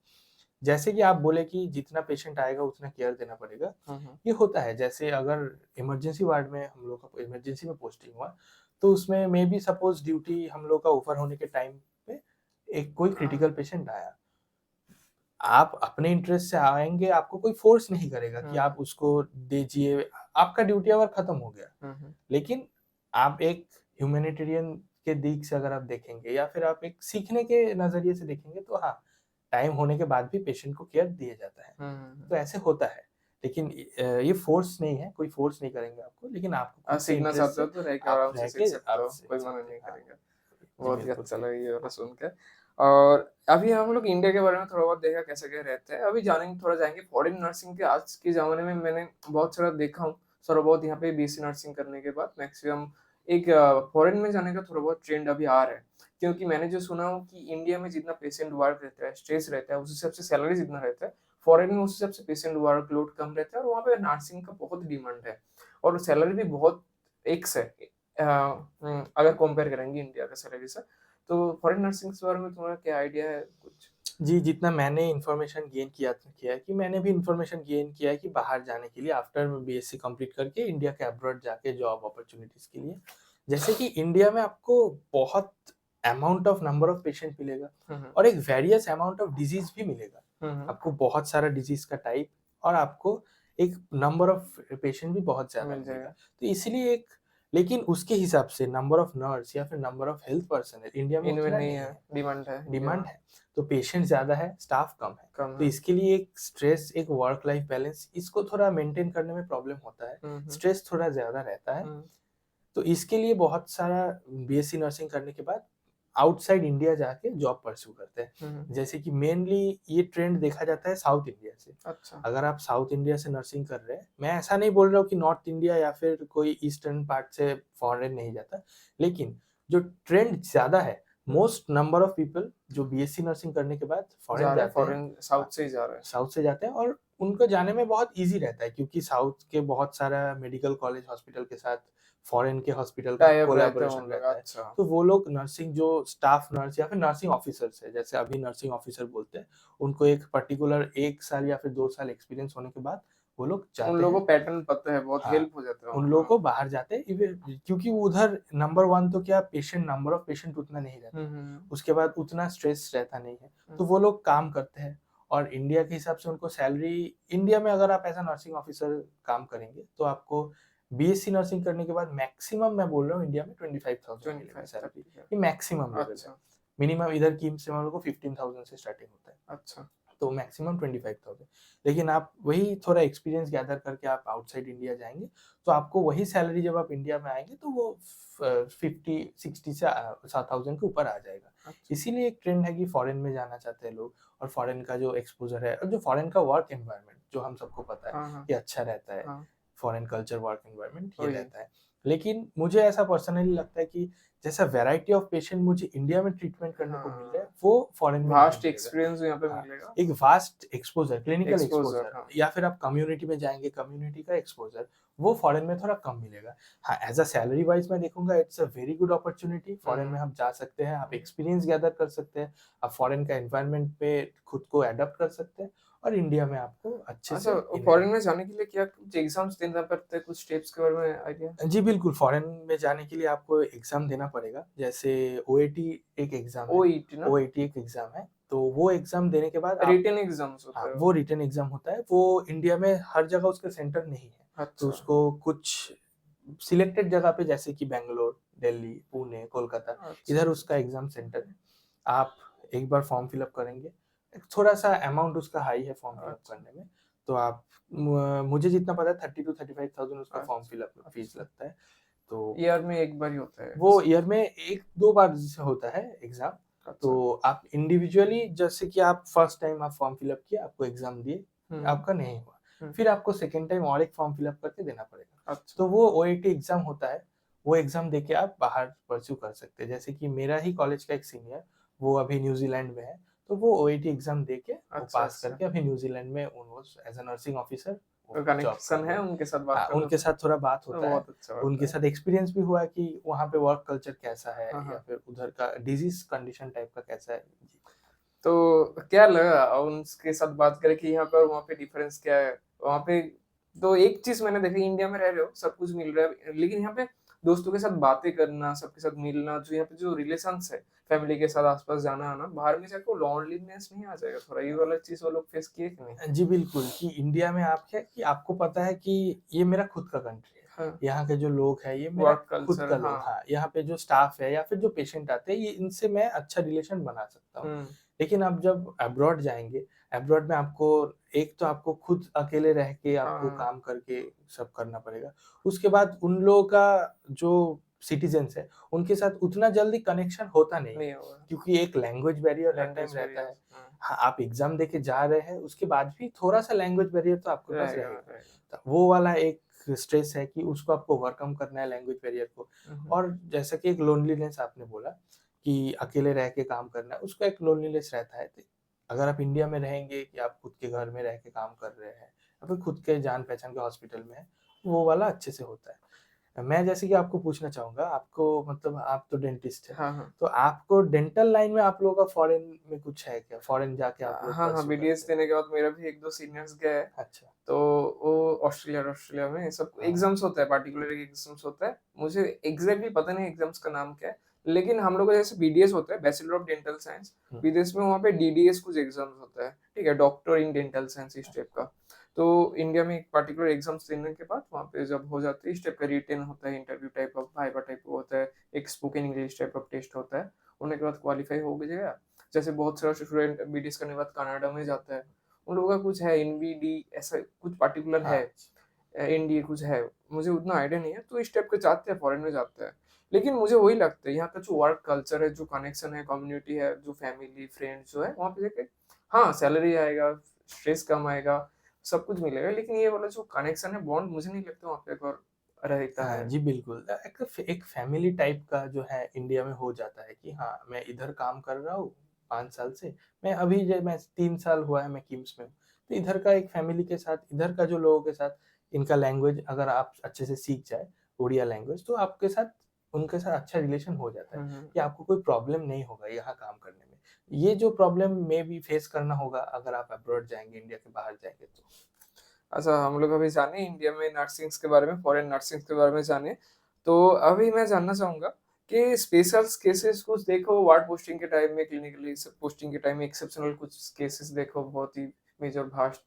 जैसे कि आप बोले कि जितना पेशेंट आएगा उतना केयर देना पड़ेगा, हुँ, हुँ। ये होता है। जैसे अगर इमरजेंसी वार्ड में हम लोग का इमरजेंसी में पोस्टिंग हुआ, तो उसमें मेबी सपोज़ ड्यूटी हम लोग का ओवर होने के टाइम पे एक कोई क्रिटिकल पेशेंट आया। आप अपने इंटरेस्ट से आएँगे, आपको कोई फ़ोर्स नहीं करेगा कि हुँ, आप हुँ। उसको दीजिए, आपका ड्यूटी आवर खत्म हो गया। हुँ, हुँ। लेकिन आप एक ह्यूमैनिटेरियन के दिक से अगर आप देखेंगे या फिर आप एक सीखने के नज़रिए से देखेंगे, तो हाँ, टाइम होने के बाद भी पेशेंट को केयर दिया जाता है। हुँ, हुँ, तो हुँ। ऐसे होता है। लेकिन ये फ़ोर्स नहीं है, कोई फ़ोर्स नहीं करेंगे आपको, लेकिन आपको खुद से सीखना इंटरेस्ट चाहते हो से तो रह के आप आराम से रह सीख के सकते आप हो, सीख कोई मना सकते नहीं हैं। हाँ, करेगा। जी बहुत ही बिल्कुल अच्छा सही। लगा ये वाला हाँ, सुन के। और अभी हम लोग इंडिया के बारे में थोड़ा बहुत देखा कैसा क्या रहता है। अभी जानेंगे थोड़ा जाएँगे फॉरेन नर्सिंग के आज के ज़माने में मैंने बहुत सारा देखा हूँ, थोड़ा बहुत यहाँ पे बीएससी नर्सिंग करने के बाद मैक्सिमम एक फॉरेन में जाने का थोड़ा बहुत ट्रेंड अभी आ रहा है। क्योंकि मैंने जो सुना हूँ कि इंडिया में जितना पेशेंट वर्क रहता है, स्ट्रेस रहता है, उस हिसाब से सैलरी जितना रहता है, फॉरेन में उस हिसाब से पेशेंट वर्कलोड कम रहता है और वहाँ पे नर्सिंग का बहुत डिमांड है और सैलरी भी बहुत एक्स है। अगर कंपेयर करेंगे इंडिया का सैलरी से, तो फॉरेन नर्सिंग के बारे में तुम्हारा क्या आइडिया है कुछ? जी, जितना मैंने इन्फॉर्मेशन गेन किया है कि मैंने भी इन्फॉर्मेशन गेन किया है कि बाहर जाने के लिए आफ्टर बीएससी कंप्लीट करके इंडिया के अब्रॉड जाके जॉब अपॉर्च्युनिटीज़ के लिए। जैसे कि इंडिया में आपको बहुत amount of number of patient मिलेगा हुँ, हुँ। और एक वेरियस अमाउंट ऑफ डिज़ीज़ भी मिलेगा। हुँ, हुँ। आपको बहुत सारा डिज़ीज़ का टाइप और आपको एक नंबर ऑफ पेशेंट भी बहुत ज़्यादा मिल मिलेगा। जाएगा। तो इसलिए एक लेकिन उसके हिसाब से नंबर ऑफ नर्स या फिर number of health personnel India में इनमें उतना नहीं नहीं है, है। डिमांड है इंडिया डिमांड में, है, तो पेशेंट ज़्यादा है, स्टाफ कम है। कम तो है। इसके लिए एक स्ट्रेस, एक वर्क लाइफ बैलेंस इसको थोड़ा मेंटेन करने में प्रॉब्लम होता है। हुँ, हुँ। स्ट्रेस थोड़ा ज़्यादा रहता है। हुँ। तो इसके लिए बहुत सारा बीएससी नर्सिंग करने के बाद आउटसाइड इंडिया जाके जॉब परस्यू करते हैं। हुँ, हुँ। जैसे कि मेनली ये ट्रेंड देखा जाता है साउथ इंडिया से। अच्छा। अगर आप साउथ इंडिया से नर्सिंग कर रहे हैं, मैं ऐसा नहीं बोल रहा हूँ कि नॉर्थ इंडिया या फिर कोई ईस्टर्न पार्ट से फॉरेन नहीं जाता। लेकिन जो ट्रेंड ज़्यादा है, हुँ। मोस्ट नंबर ऑफ पीपल जो बीएससी नर्सिंग करने के बाद फॉरेन जा रहे हैं जाते हैं। फॉरेन साउथ हाँ, से ही जा रहे हैं। साउथ से जाते हैं और उनको जाने में बहुत ईज़ी रहता है क्योंकि साउथ के बहुत सारा मेडिकल कॉलेज हॉस्पिटल के साथ फॉरेन के हॉस्पिटल का टाई अप रहते हैं कोलैबोरेशन उन लोग, रहता है। अच्छा। तो वो लोग नर्सिंग जो स्टाफ नर्स या फिर नर्सिंग ऑफिसर्स है, जैसे अभी नर्सिंग ऑफिसर बोलते हैं, उनको एक पर्टिकुलर 1 साल या फिर 2 साल एक्सपीरियंस होने के बाद वो लोग उन जाते लोगों हैं। को पैटर्न पता है, बहुत हाँ, हेल्प हो जाता है उन वहाँ, लोगों हाँ। को बाहर जाते हैं इवन क्योंकि उधर नंबर 1 तो क्या पेशेंट नंबर ऑफ पेशेंट उतना नहीं हुँ, रहता। हुँ, हुँ। उसके बाद उतना स्ट्रेस रहता नहीं है। हुँ। तो वो लोग काम करते हैं और इंडिया के हिसाब से उनको सैलरी इंडिया में अगर आप एज़ अ नर्सिंग ऑफिसर काम करेंगे, तो आपको बीएससी नर्सिंग करने के बाद मैक्सिमम मैं बोल रहा हूँ इंडिया में 25,000 मिलेगा 25 सैलरी। 30 है। ये मैक्सिमम लेवल है। अच्छा, मिनिमम इधर की से हम लोग को 15,000 से स्टार्टिंग होता है। अच्छा। तो मैक्सिमम 25,000। लेकिन आप वही थोड़ा एक्सपीरियंस गैदर करके आप आउटसाइड इंडिया जाएँगे, तो आपको वही सैलरी जब आप इंडिया में आएँगे तो वो 50-60 से 7,000 के ऊपर आ जाएगा। अच्छा। इसीलिए एक ट्रेंड है कि फॉरेन में जाना चाहते हैं लोग, और फॉरेन का जो एक्सपोज़र है और जो फॉरेन का वर्क एनवायरनमेंट जो हम सबको पता है हाँ, हाँ, कि अच्छा रहता है, हाँ, फॉरेन कल्चर वर्क एनवायरनमेंट ये वही। रहता है। लेकिन मुझे ऐसा पर्सनली लगता है कि जैसा वैरायटी ऑफ पेशेंट मुझे इंडिया में ट्रीटमेंट करने को मिल रहा है, हाँ, वो फॉरेन में नहीं वास्ट मिलेगा। एक्सपीरियंस यहाँ पे हाँ, मिलेगा। एक vast exposure, clinical exposure exposure, हाँ। या फिर आप कम्युनिटी में जाएँगे, कम्युनिटी का एक्सपोज़र, वो फॉरेन में थोड़ा कम मिलेगा। हाँ, एज़ अ सैलरी वाइज़ मैं देखूँगा it's a very good opportunity, hmm, foreign में हुँ, आप जा सकते हैं, आप हुँ। एक्सपीरियंस गैदर कर सकते हैं, आप फॉरेन का एनवायरनमेंट पे खुद को एडॉप्ट कर सकते हैं, और इंडिया में आपको अच्छे अच्छा, से फॉरेन इन्वेंट। में जाने के लिए क्या कुछ एग्ज़ाम्स देना पड़ता है? कुछ स्टेप्स के बारे में आइडिया? जी, बिल्कुल, फॉरेन में जाने के लिए आपको एग्ज़ाम देना पड़ेगा। जैसे ओएटी एक एग्ज़ाम है, ओईटी ना? ओएटी एक एग्ज़ाम है, तो वो एग्ज़ाम देने के बाद आप, रिटन एग्ज़ाम्स हाँ, होता है वो वो। रिटन एग्ज़ाम होता है। वो इंडिया में हर जगह उसका सेंटर नहीं है। तो अच्छा, उसको कुछ सिलेक्टेड जगह पे, जैसे कि बैंगलोर, दिल्ली, पुणे, कोलकाता, अच्छा, इधर अच्छा, उसका अच्छा। एग्ज़ाम सेंटर है। आप एक बार फॉर्म फिल अप करेंगे, थोड़ा-सा अमाउंट उसका हाई है फॉर्म फिल अप अच्छा, करने में, तो आप मुझे जितना पता है 30 टू 35,000 उसका फॉर्म अच्छा, फिल अप फीस अच्छा। लगता है। तो ईयर में 1 बार ही होता है वो ऐसा? ईयर में 1-2 बार से होता है एग्ज़ाम। तो अच्छा। आप इंडिविजुअली, जैसे कि आप फर्स्ट टाइम आप फॉर्म फिल अप किए, आपको एग्ज़ाम दिए, हुँ, हुँ, आपका नहीं हुआ। हुँ। फिर आपको सेकंड टाइम और एक फॉर्म फिल अप करके देना पड़ेगा। अच्छा, तो वो ओएटी एग्ज़ाम होता है, वो एग्ज़ाम देके आप बाहर परस्यू कर सकते हैं। जैसे कि मेरा ही कॉलेज का एक सीनियर, वो अभी न्यूज़ीलैंड में है, तो वो ओएटी एग्ज़ाम देके वो अच्छा, पास अच्छा। करके अभी न्यूज़ीलैंड में वो एज़ अ नर्सिंग ऑफिसर वो तो जॉब कर कनेक्शन रहे है हैं। उनके साथ बात हाँ, कर लो उनके साथ थोड़ा बात तो होता है। बहुत अच्छा उनके होता है। साथ एक्सपीरियंस भी हुआ है कि वहाँ पे वर्क कल्चर कैसा है, हाँ, या हाँ। फिर उधर का डिजीज़ कंडीशन टाइप का कैसा है। जी। तो क्या लगा उनके साथ बात करके यहाँ पे और वहाँ पे डिफरेंस क्या है? वहाँ पे तो एक चीज़ मैंने देखी इंडिया में रह रहे हो, सब कुछ मिल रहा है, लेकिन यहाँ पे दोस्तों के साथ बातें करना, सबके साथ मिलना, जो यहाँ पे जो रिलेशंस है, फैमिली के साथ आस-पास जाना-आना, बाहर में जाके वो लॉनलीनेस नहीं आ जाएगा थोड़ा? ये वाला चीज़ वो लोग फेस किए कि नहीं? जी, बिल्कुल, कि इंडिया में आप क्या कि आपको पता है कि ये मेरा खुद का कंट्री है। हाँ, यहाँ के जो लोग हैं, ये मेरा वर्क खुद कल्चर का हाँ। लोग, हाँ, यहाँ पे जो स्टाफ है या फिर जो पेशेंट आते हैं, ये इनसे मैं अच्छा रिलेशन बना सकता हूँ। हुँ, लेकिन आप जब अब्रॉड जाएँगे, अब्रॉड में आपको एक तो आपको खुद अकेले रह के हाँ, आपको हाँ, काम करके सब करना पड़ेगा। उसके बाद उन लोगों का जो सिटिज़न्स है, उनके साथ उतना जल्दी कनेक्शन होता नहीं है, नहीं होगा। क्योंकि एक लैंग्वेज बैरियर हर टाइम लैंग्वेज रहता बैरियर है। हाँ, हाँ, आप एग्ज़ाम देके जा रहे हैं, उसके बाद भी थोड़ा-सा लैंग्वेज बैरियर तो आपके पास रहेगा, रहेगा। रहेगा। तो वो वाला एक स्ट्रेस है कि उसको आपको ओवरकम करना है, लैंग्वेज बैरियर को। हुँ, हुँ। और जैसा कि एक लोनलीनेस आपने बोला कि अकेले रह के काम करना है, उसका एक लोनलीनेस रहता है। तो अगर आप इंडिया में रहेंगे कि आप खुद के घर में रह के काम कर रहे हैं, या फिर खुद के जान-पहचान के हॉस्पिटल में हैं, वो वाला अच्छे से होता है। मैं जैसे कि आपको पूछना चाहूँगा, आपको मतलब आप तो डेंटिस्ट हैं, हाँ, हाँ। तो आपको डेंटल लाइन में आप लोगों का फ़ॉरेन में कुछ है क्या? फ़ॉरेन जाके आप लोग हाँ, हाँ, परस्यू बीडीएस करते हैं? देने के बाद मेरा भी 1-2 सीनियर्स गए हैं। अच्छा, तो वो ऑस्ट्रेलिया ऑस्ट्रेलिया में सब हाँ, एग्ज़ाम्स होता है, पार्टिकुलर एग्ज़ाम्स होता है। मुझे एग्ज़ैक्टली पता नहीं एग्ज़ाम्स का नाम क्या है, लेकिन हम लोग का जैसे बीडीएस होता है, बैचलर ऑफ डेंटल साइंस, हुँ, विदेश में वहाँ पे डीडीएस कुछ एग्ज़ाम्स होता है, ठीक है? डॉक्टर इन डेंटल साइंस इस टाइप का। तो इंडिया में एक पार्टिकुलर एग्ज़ाम्स देने के बाद वहाँ पे जब हो जाती है, इस टाइप का रिटेन होता है, interview type of, viva type का होता है, एक spoken English type of test होता है। होने के बाद क्वालीफाई हो गया, जैसे बहुत सारा स्टूडेंट बीडीएस करने के बाद कनाडा में जाता है। उन लोगों का कुछ है एनवीडी ऐसा कुछ पार्टिकुलर है, हाँ, एनडीए कुछ है, मुझे उतना आइडिया नहीं है, तो इस टाइप के जाते हैं, फॉरेन में जाते हैं। लेकिन मुझे वही लगता है यहाँ का जो वर्क कल्चर है, जो कनेक्शन है, कम्युनिटी है, जो फैमिली, फ्रेंड्स जो है वहाँ पे जाके हाँ, सैलरी आएगा, स्ट्रेस कम आएगा, सब कुछ मिलेगा, लेकिन ये वाला जो कनेक्शन है, बॉन्ड मुझे नहीं लगता वहाँ पे एक और रहता हाँ, है। जी बिल्कुल। एक फैमिली टाइप का जो है इंडिया में हो जाता है कि हाँ, मैं इधर काम कर रहा हूँ 5 साल से, मैं 3 साल हुआ है मैं किम्स में हूँ। तो इधर का एक फैमिली के साथ, इधर का जो लोगों के साथ इनका लैंग्वेज अगर आप अच्छे से सीख जाए, ओडिया लैंग्वेज, तो आपके साथ उनके साथ अच्छा रिलेशन हो जाता है हुँ, हुँ। कि आपको कोई प्रॉब्लम नहीं होगा यहाँ काम करने में। ये जो प्रॉब्लम मे बी फेस करना होगा अगर आप अब्रॉड जाएँगे, इंडिया के बाहर जाएँगे तो। अच्छा, हम लोग अभी जाने इंडिया में नर्सिंग्स के बारे में, फॉरेन नर्सिंग्स के बारे में जाने। तो अभी मैं जानना चाहूँगा कि स्पेशल्स केसेस कुछ देखो वार्ड पोस्टिंग के टाइम में, क्लिनिकली सब पोस्टिंग के टाइम में एक्सेप्शनल कुछ केसेस देखो, बहुत ही मेजर भास्ट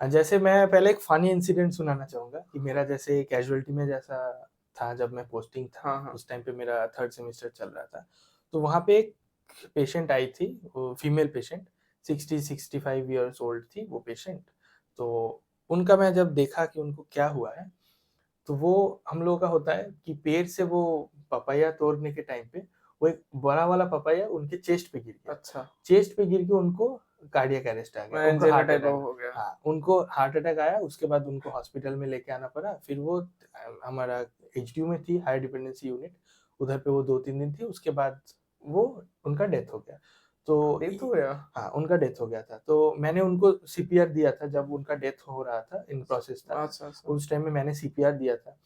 जैसे मैं पहले एक फ़नी इंसिडेंट सुनाना चाहूँगा कि मेरा जैसे कैज़ुअल्टी में जैसा था जब मैं पोस्टिंग था, हाँ, हाँ। उस टाइम पे मेरा 3rd सेमेस्टर चल रहा था। तो वहाँ पे एक पेशेंट आई थी, वो फीमेल पेशेंट, 60-65 ईयर्स ओल्ड थी वो पेशेंट। तो उनका मैं जब देखा कि उनको क्या हुआ है, तो वो हम लोगों का होता है कि पेड़ से वो पपाया तोड़ने के टाइम पे वो एक बड़ा वाला पपाया उनके चेस्ट पे गिर गया। अच्छा, चेस्ट पे गिर के उनको कार्डियक अरेस्ट आ गया, उनको angina heart type attack. Of हो गया। हाँ, उनको हार्ट अटैक आया, उसके बाद उनको हॉस्पिटल में लेके आना पड़ा। फिर वो हमारा एचडीयू में थी, हाई डिपेंडेंसी यूनिट, उधर पे वो 2-3 दिन थी, उसके बाद वो उनका डेथ हो गया। तो डेथ हो गया? हाँ, उनका डेथ हो गया था। तो मैंने उनको सीपीआर दिया था जब उनका डेथ हो रहा था, इन प्रोसेस था। अच्छा, अच्छा। उस टाइम में मैंने सीपीआर दिया था,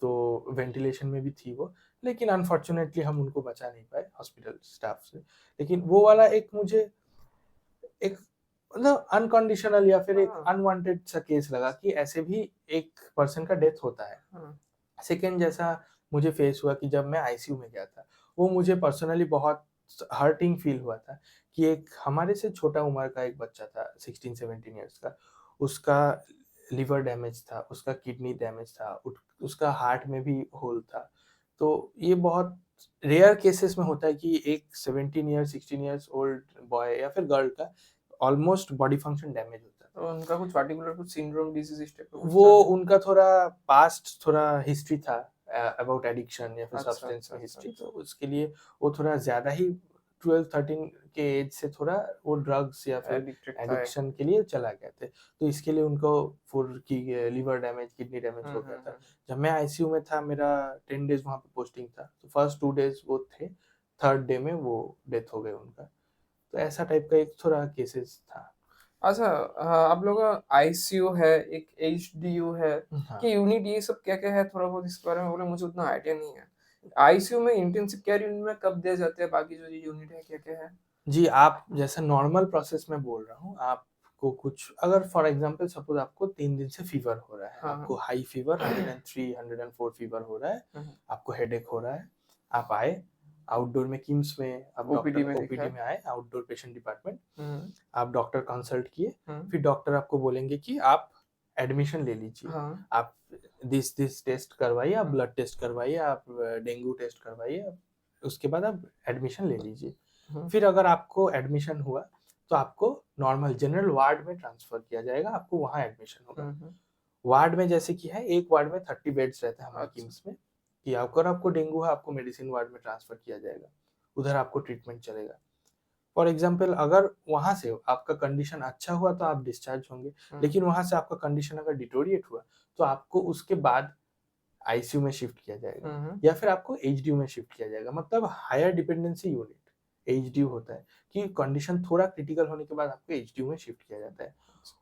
तो वेंटिलेशन में भी थी वो, लेकिन अनफॉर्चुनेटली हम उनको बचा नहीं पाए हॉस्पिटल स्टाफ से। लेकिन वो वाला एक मुझे एक मतलब अनकंडीशनल या फिर एक हाँ, अनवांटेड सा केस लगा कि ऐसे भी एक पर्सन का डेथ होता है। हाँ। सेकंड जैसा मुझे फेस हुआ कि जब मैं आईसीयू में गया था, वो मुझे पर्सनली बहुत हर्टिंग फील हुआ था कि एक हमारे से छोटा उम्र का एक बच्चा था 16-17 इयर्स का, उसका लिवर डैमेज था, उसका किडनी डैमेज था, उसका हार्ट में भी होल था। तो ये बहुत रेयर केसेस में होता है कि एक 17 ईयर्स 16 ईयर्स ओल्ड बॉय या फिर गर्ल का ऑलमोस्ट बॉडी फंक्शन डैमेज होता है। तो उनका कुछ पार्टिकुलर कुछ सिंड्रोम डिसीज इस टाइप का कुछ वो था क्या? उनका थोड़ा पास्ट थोड़ा हिस्ट्री था अबाउट एडिक्शन या फिर अच्छा, सब्सटेंस अच्छा, में अच्छा, हिस्ट्री, तो अच्छा। उसके लिए वो थोड़ा ज़्यादा ही 12-13 के एज से थोड़ा वो ड्रग्स या फिर एडिक्टेड था एक। एडिक्शन के लिए चला गए थे। तो इसके लिए उनको फुल की लिवर डैमेज, किडनी डैमेज हुँ, हो हुँ, गया था। हुँ। जब मैं आईसीयू में था, मेरा 10 डेज़ वहाँ पे पोस्टिंग था। तो फर्स्ट 2 डेज़ वो थे, थर्ड डे में वो डेथ हो गई उनका। तो ऐसा टाइप का एक थोड़ा केसेस था। अच्छा, आप लोगों का आईसीयू है, एक एचडीयू है, हाँ। कि यूनिट ये सब क्या-क्या है? थोड़ा बहुत इसके बारे में बोले, मुझे उतना आइडिया नहीं है। आईसीयू में इंटेंसिव केयर यूनिट में कब दिया जाता है? बाकी जो ये यूनिट है क्या-क्या है? जी, आप जैसे नॉर्मल प्रोसेस में बोल रहा हूँ, आपको कुछ अगर फॉर एग्ज़ाम्पल सपोज़ आपको 3 दिन से फ़ीवर हो रहा है, हाँ, आपको हाँ। हाई फ़ीवर 103, 104 फ़ीवर हो रहा है, हुँ, हुँ। आपको हेडेक हो रहा है, आप आए, आउटडोर में किम्स में आप ओपीडी डॉक्टर में ओपीडी दिखाए। में आए, आउटडोर पेशेंट डिपार्टमेंट, हुँ, आप डॉक्टर कंसल्ट किए, हुँ। फिर डॉक्टर आपको बोलेंगे कि आप एडमिशन ले लीजिए। हाँ, आप दिस टेस्ट करवाइए, आप हाँ। ब्लड टेस्ट करवाइए, आप डेंगू टेस्ट करवाइए, उसके बाद आप एडमिशन ले लीजिए। हुँ, फिर अगर आपको एडमिशन हुआ, तो आपको नॉर्मल जनरल वार्ड में ट्रांसफ़र किया जाएगा, आपको वहाँ एडमिशन होगा। हुँ, हुँ। वार्ड में जैसे कि है, एक वार्ड में 30 बेड्स रहता है हमारे अच्छा। किम्स में, कि अगर आपको डेंगू है, आपको मेडिसिन वार्ड में ट्रांसफ़र किया जाएगा। उधर आपको ट्रीटमेंट चलेगा। फॉर एग्ज़ाम्पल अगर वहाँ से आपका कंडीशन अच्छा हुआ तो आप डिस्चार्ज होंगे, हुँ, लेकिन वहाँ से आपका कंडीशन अगर डिटेरियोरेट हुआ, तो आपको उसके बाद आईसीयू में शिफ्ट किया जाएगा हुँ, हुँ। या फिर आपको एचडीयू में शिफ्ट किया जाएगा, मतलब हायर डिपेंडेंसी यूनिट एचडीयू होता है कि कंडीशन थोड़ा क्रिटिकल होने के बाद आपको एचडीयू में शिफ्ट किया जाता है।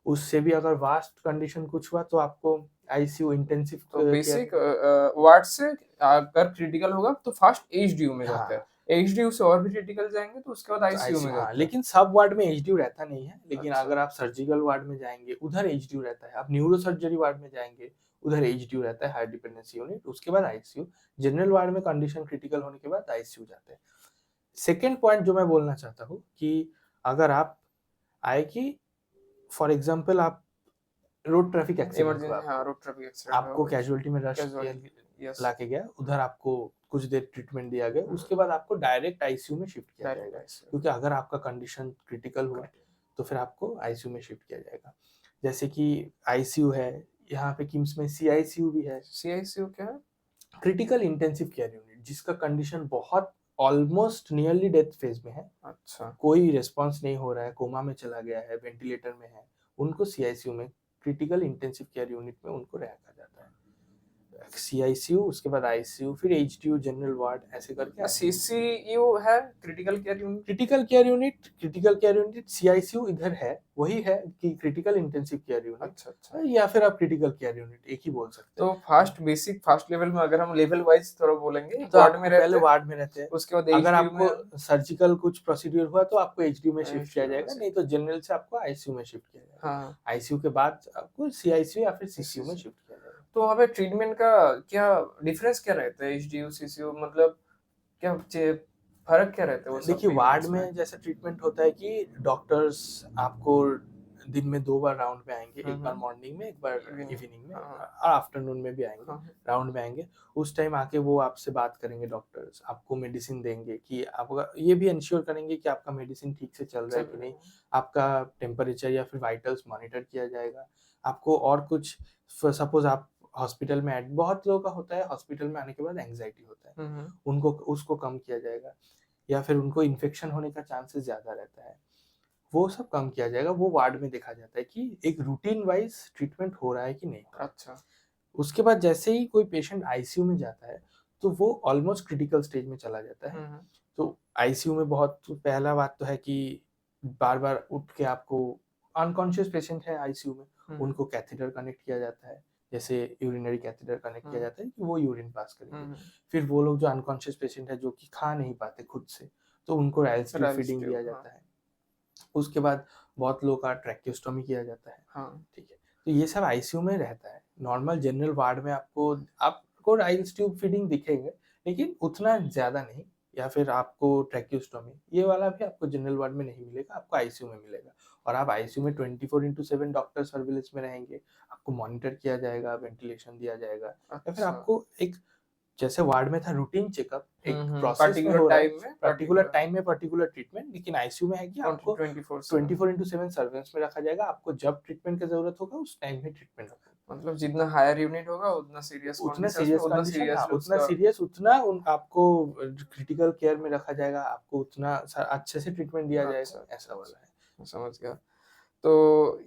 उससे भी अगर वास्ट कंडीशन कुछ हुआ तो आपको आईसीयू इंटेंसिव तो केयर। बेसिक वार्ड से अगर क्रिटिकल होगा तो फर्स्ट एचडीयू में जाता है। हाँ, एचडीयू से और भी क्रिटिकल जाएँगे तो उसके बाद तो आईसीयू में आईसीयू हाँ, जाता है। लेकिन सब वार्ड में एचडीयू रहता नहीं है, लेकिन अच्छा। अगर आप सर्जिकल वार्ड में जाएँगे, उधर एचडीयू रहता है। आप न्यूरो सर्जरी वार्ड में जाएँगे, उधर एचडीयू रहता है, हाई डिपेंडेंसी यूनिट, उसके बाद आईसीयू। जनरल वार्ड में कंडीशन क्रिटिकल होने के बाद आईसीयू जाते हैं। सेकंड पॉइंट जो मैं बोलना चाहता हूँ कि अगर आप आए कि फॉर एग्ज़ाम्पल आप रोड ट्रैफिक एक्सीडेंट हुआ इमरजेंसी हाँ, आपको, रोड ट्रैफिक एक्सीडेंट हुआ आपको कुछ। कैज़ुअल्टी में रश किया कैज़ुअल्टी यस, लाके गया, उधर आपको कुछ देर ट्रीटमेंट दिया गया, हाँ, उसके बाद आपको डायरेक्ट आईसीयू में शिफ्ट किया डायरेक्ट जाएगा। आईसीयू। क्योंकि अगर आपका कंडीशन क्रिटिकल हुआ, करेक्ट। तो फिर आपको आईसीयू में शिफ्ट किया जाएगा। जैसे कि आईसीयू है, यहाँ पे किम्स में सीआईसीयू भी है, सीआईसीयू क्या है? क्रिटिकल इंटेंसिव केयर यूनिट, जिसका कंडीशन बहुत ऑलमोस्ट नियरली डेथ फेज़ में है। अच्छा। कोई रिस्पॉन्स नहीं हो रहा है, कोमा में चला गया है, वेंटिलेटर में है, उनको सीआईसीयू में क्रिटिकल इंटेंसिव केयर यूनिट में उनको रखा जाता है। सीआईसीयू उसके बाद आईसीयू फिर एचडीयू जनरल वार्ड ऐसे करके आगे। सीसीयू है critical care unit? Critical care unit CICU इधर है, वही है कि क्रिटिकल इंटेंसिव केयर यूनिट, अच्छा, अच्छा। या फिर आप क्रिटिकल केयर यूनिट एक ही बोल सकते तो हैं। फास्ट बेसिक फास्ट लेवल में अगर हम लेवल वाइज़ थोड़ा बोलेंगे, एक तो वार्ड में आपको पहले रहते हैं, वार्ड में रहते हैं। उसके बाद अगर एचडीयू में आपको सर्जिकल कुछ प्रोसीड्यूर हुआ तो आपको एचडीयू में शिफ्ट किया एचडीयू में जाएगा, से नहीं तो जनरल से आपको आईसीयू में शिफ्ट किया जाएगा। हाँ, आईसीयू के बाद आपको सीआईसीयू या फिर सीसीयू में सीसीयू। शिफ्ट किया जाएगा। तो वहाँ पे ट्रीटमेंट का क्या डिफरेंस क्या रहता है एचडीयू, सीसीयू मतलब क्या चे फ़र्क क्या रहता है वो सब देखिए, वार्ड यूनिट्स में? में जैसा ट्रीटमेंट होता है कि डॉक्टर्स आपको दिन में 2 बार राउंड में आएँगे, एक बार हम्म, मॉर्निंग में, एक बार इवनिंग, इवनिंग में, हाँ आफ्टरनून में भी आएँगे, हाँ राउंड में आएँगे। उस टाइम आके वो आपसे बात करेंगे डॉक्टर्स, आपको मेडिसिन देंगे कि आपका ये भी एंश्योर करेंगे कि आपका मेडिसिन ठीक से चल रहा है चल कि रहे नहीं, हैं, आपका टेम्परेचर या फिर वाइटल्स मॉनिटर किया जाएगा। आपको और कुछ फ सपोज़ आप हॉस्पिटल में एड बहुत लोगों का होता है, हॉस्पिटल में आने के बाद एंग्ज़ायटी होता है, हम्म, उनको उसको कम किया जाएगा या फिर उनको इन्फेक्शन होने का चांसेस ज़्यादा रहता है। वो सब कम किया जाएगा, वो वार्ड में देखा जाता है कि एक रूटीन वाइज़ ट्रीटमेंट हो रहा है कि नहीं हो रहा है। अच्छा, उसके बाद जैसे ही कोई पेशेंट आईसीयू में जाता है, तो वो ऑलमोस्ट क्रिटिकल स्टेज में चला जाता है। हम्म, तो आईसीयू में बहुत पहला बात तो है कि बार-बार उठ के आपको अनकॉन्शियस पेशेंट है आईसीयू में, हम्म, उनको कैथेटर कनेक्ट किया जाता है। जैसे यूरिनरी कैथेटर कनेक्ट किया हम्म, जाता है कि वो यूरिन पास करेंगे। हम्म, फिर वो लोग जो अनकॉन्शियस पेशेंट है, जो कि खा नहीं पाते खुद से, तो उनको Ryle's tube Ryle's feeding tube, दिया हाँ जाता है। उसके बाद बहुत लोगों का ट्रैकियोस्टोमी किया जाता है, हाँ, ठीक है? तो ये सब आईसीयू में रहता है। नॉर्मल जनरल वार्ड में आपको राइल्स ट्यूब फीडिंग दिखेंगे, लेकिन उतना ज़्यादा नहीं या फिर आपको ट्रैकियोस्टोमी, ये वाला भी आपको जनरल वार्ड में नहीं मिलेगा, आपको आईसीयू में मिलेगा। और आप आईसीयू में 24/7 डॉक्टर सर्विलेंस में रहेंगे, आपको मॉनिटर किया जाएगा, वेंटिलेशन दिया जाएगा या फिर अच्छा, आपको एक जैसे वार्ड में था रूटीन चेकअप, एक प्रोसेस में पर्टिकुलर हो रहा है, टाइम में पर्टिकुलर पर्टिकुलर टाइम में पर्टिकुलर ट्रीटमेंट, लेकिन आईसीयू में है कि आपको 24/7, 24/7 सर्विलेंस में रखा जाएगा, आपको जब ट्रीटमेंट की ज़रूरत होगा, उस टाइम में ट्रीटमेंट होगा। मतलब जितना हायर यूनिट होगा उतना सीरियस उतना कंडीशंस में सीरियस उतना कंडीशन, हाँ, सीरियसली उतना उसका, सीरियस, उतना उन आपको क्रिटिकल केयर में रखा जाएगा, आपको उतना अच्छे से ट्रीटमेंट दिया अच्छा, जाएगा, अच्छा, ऐसा वाला है। अच्छा, समझ गया। तो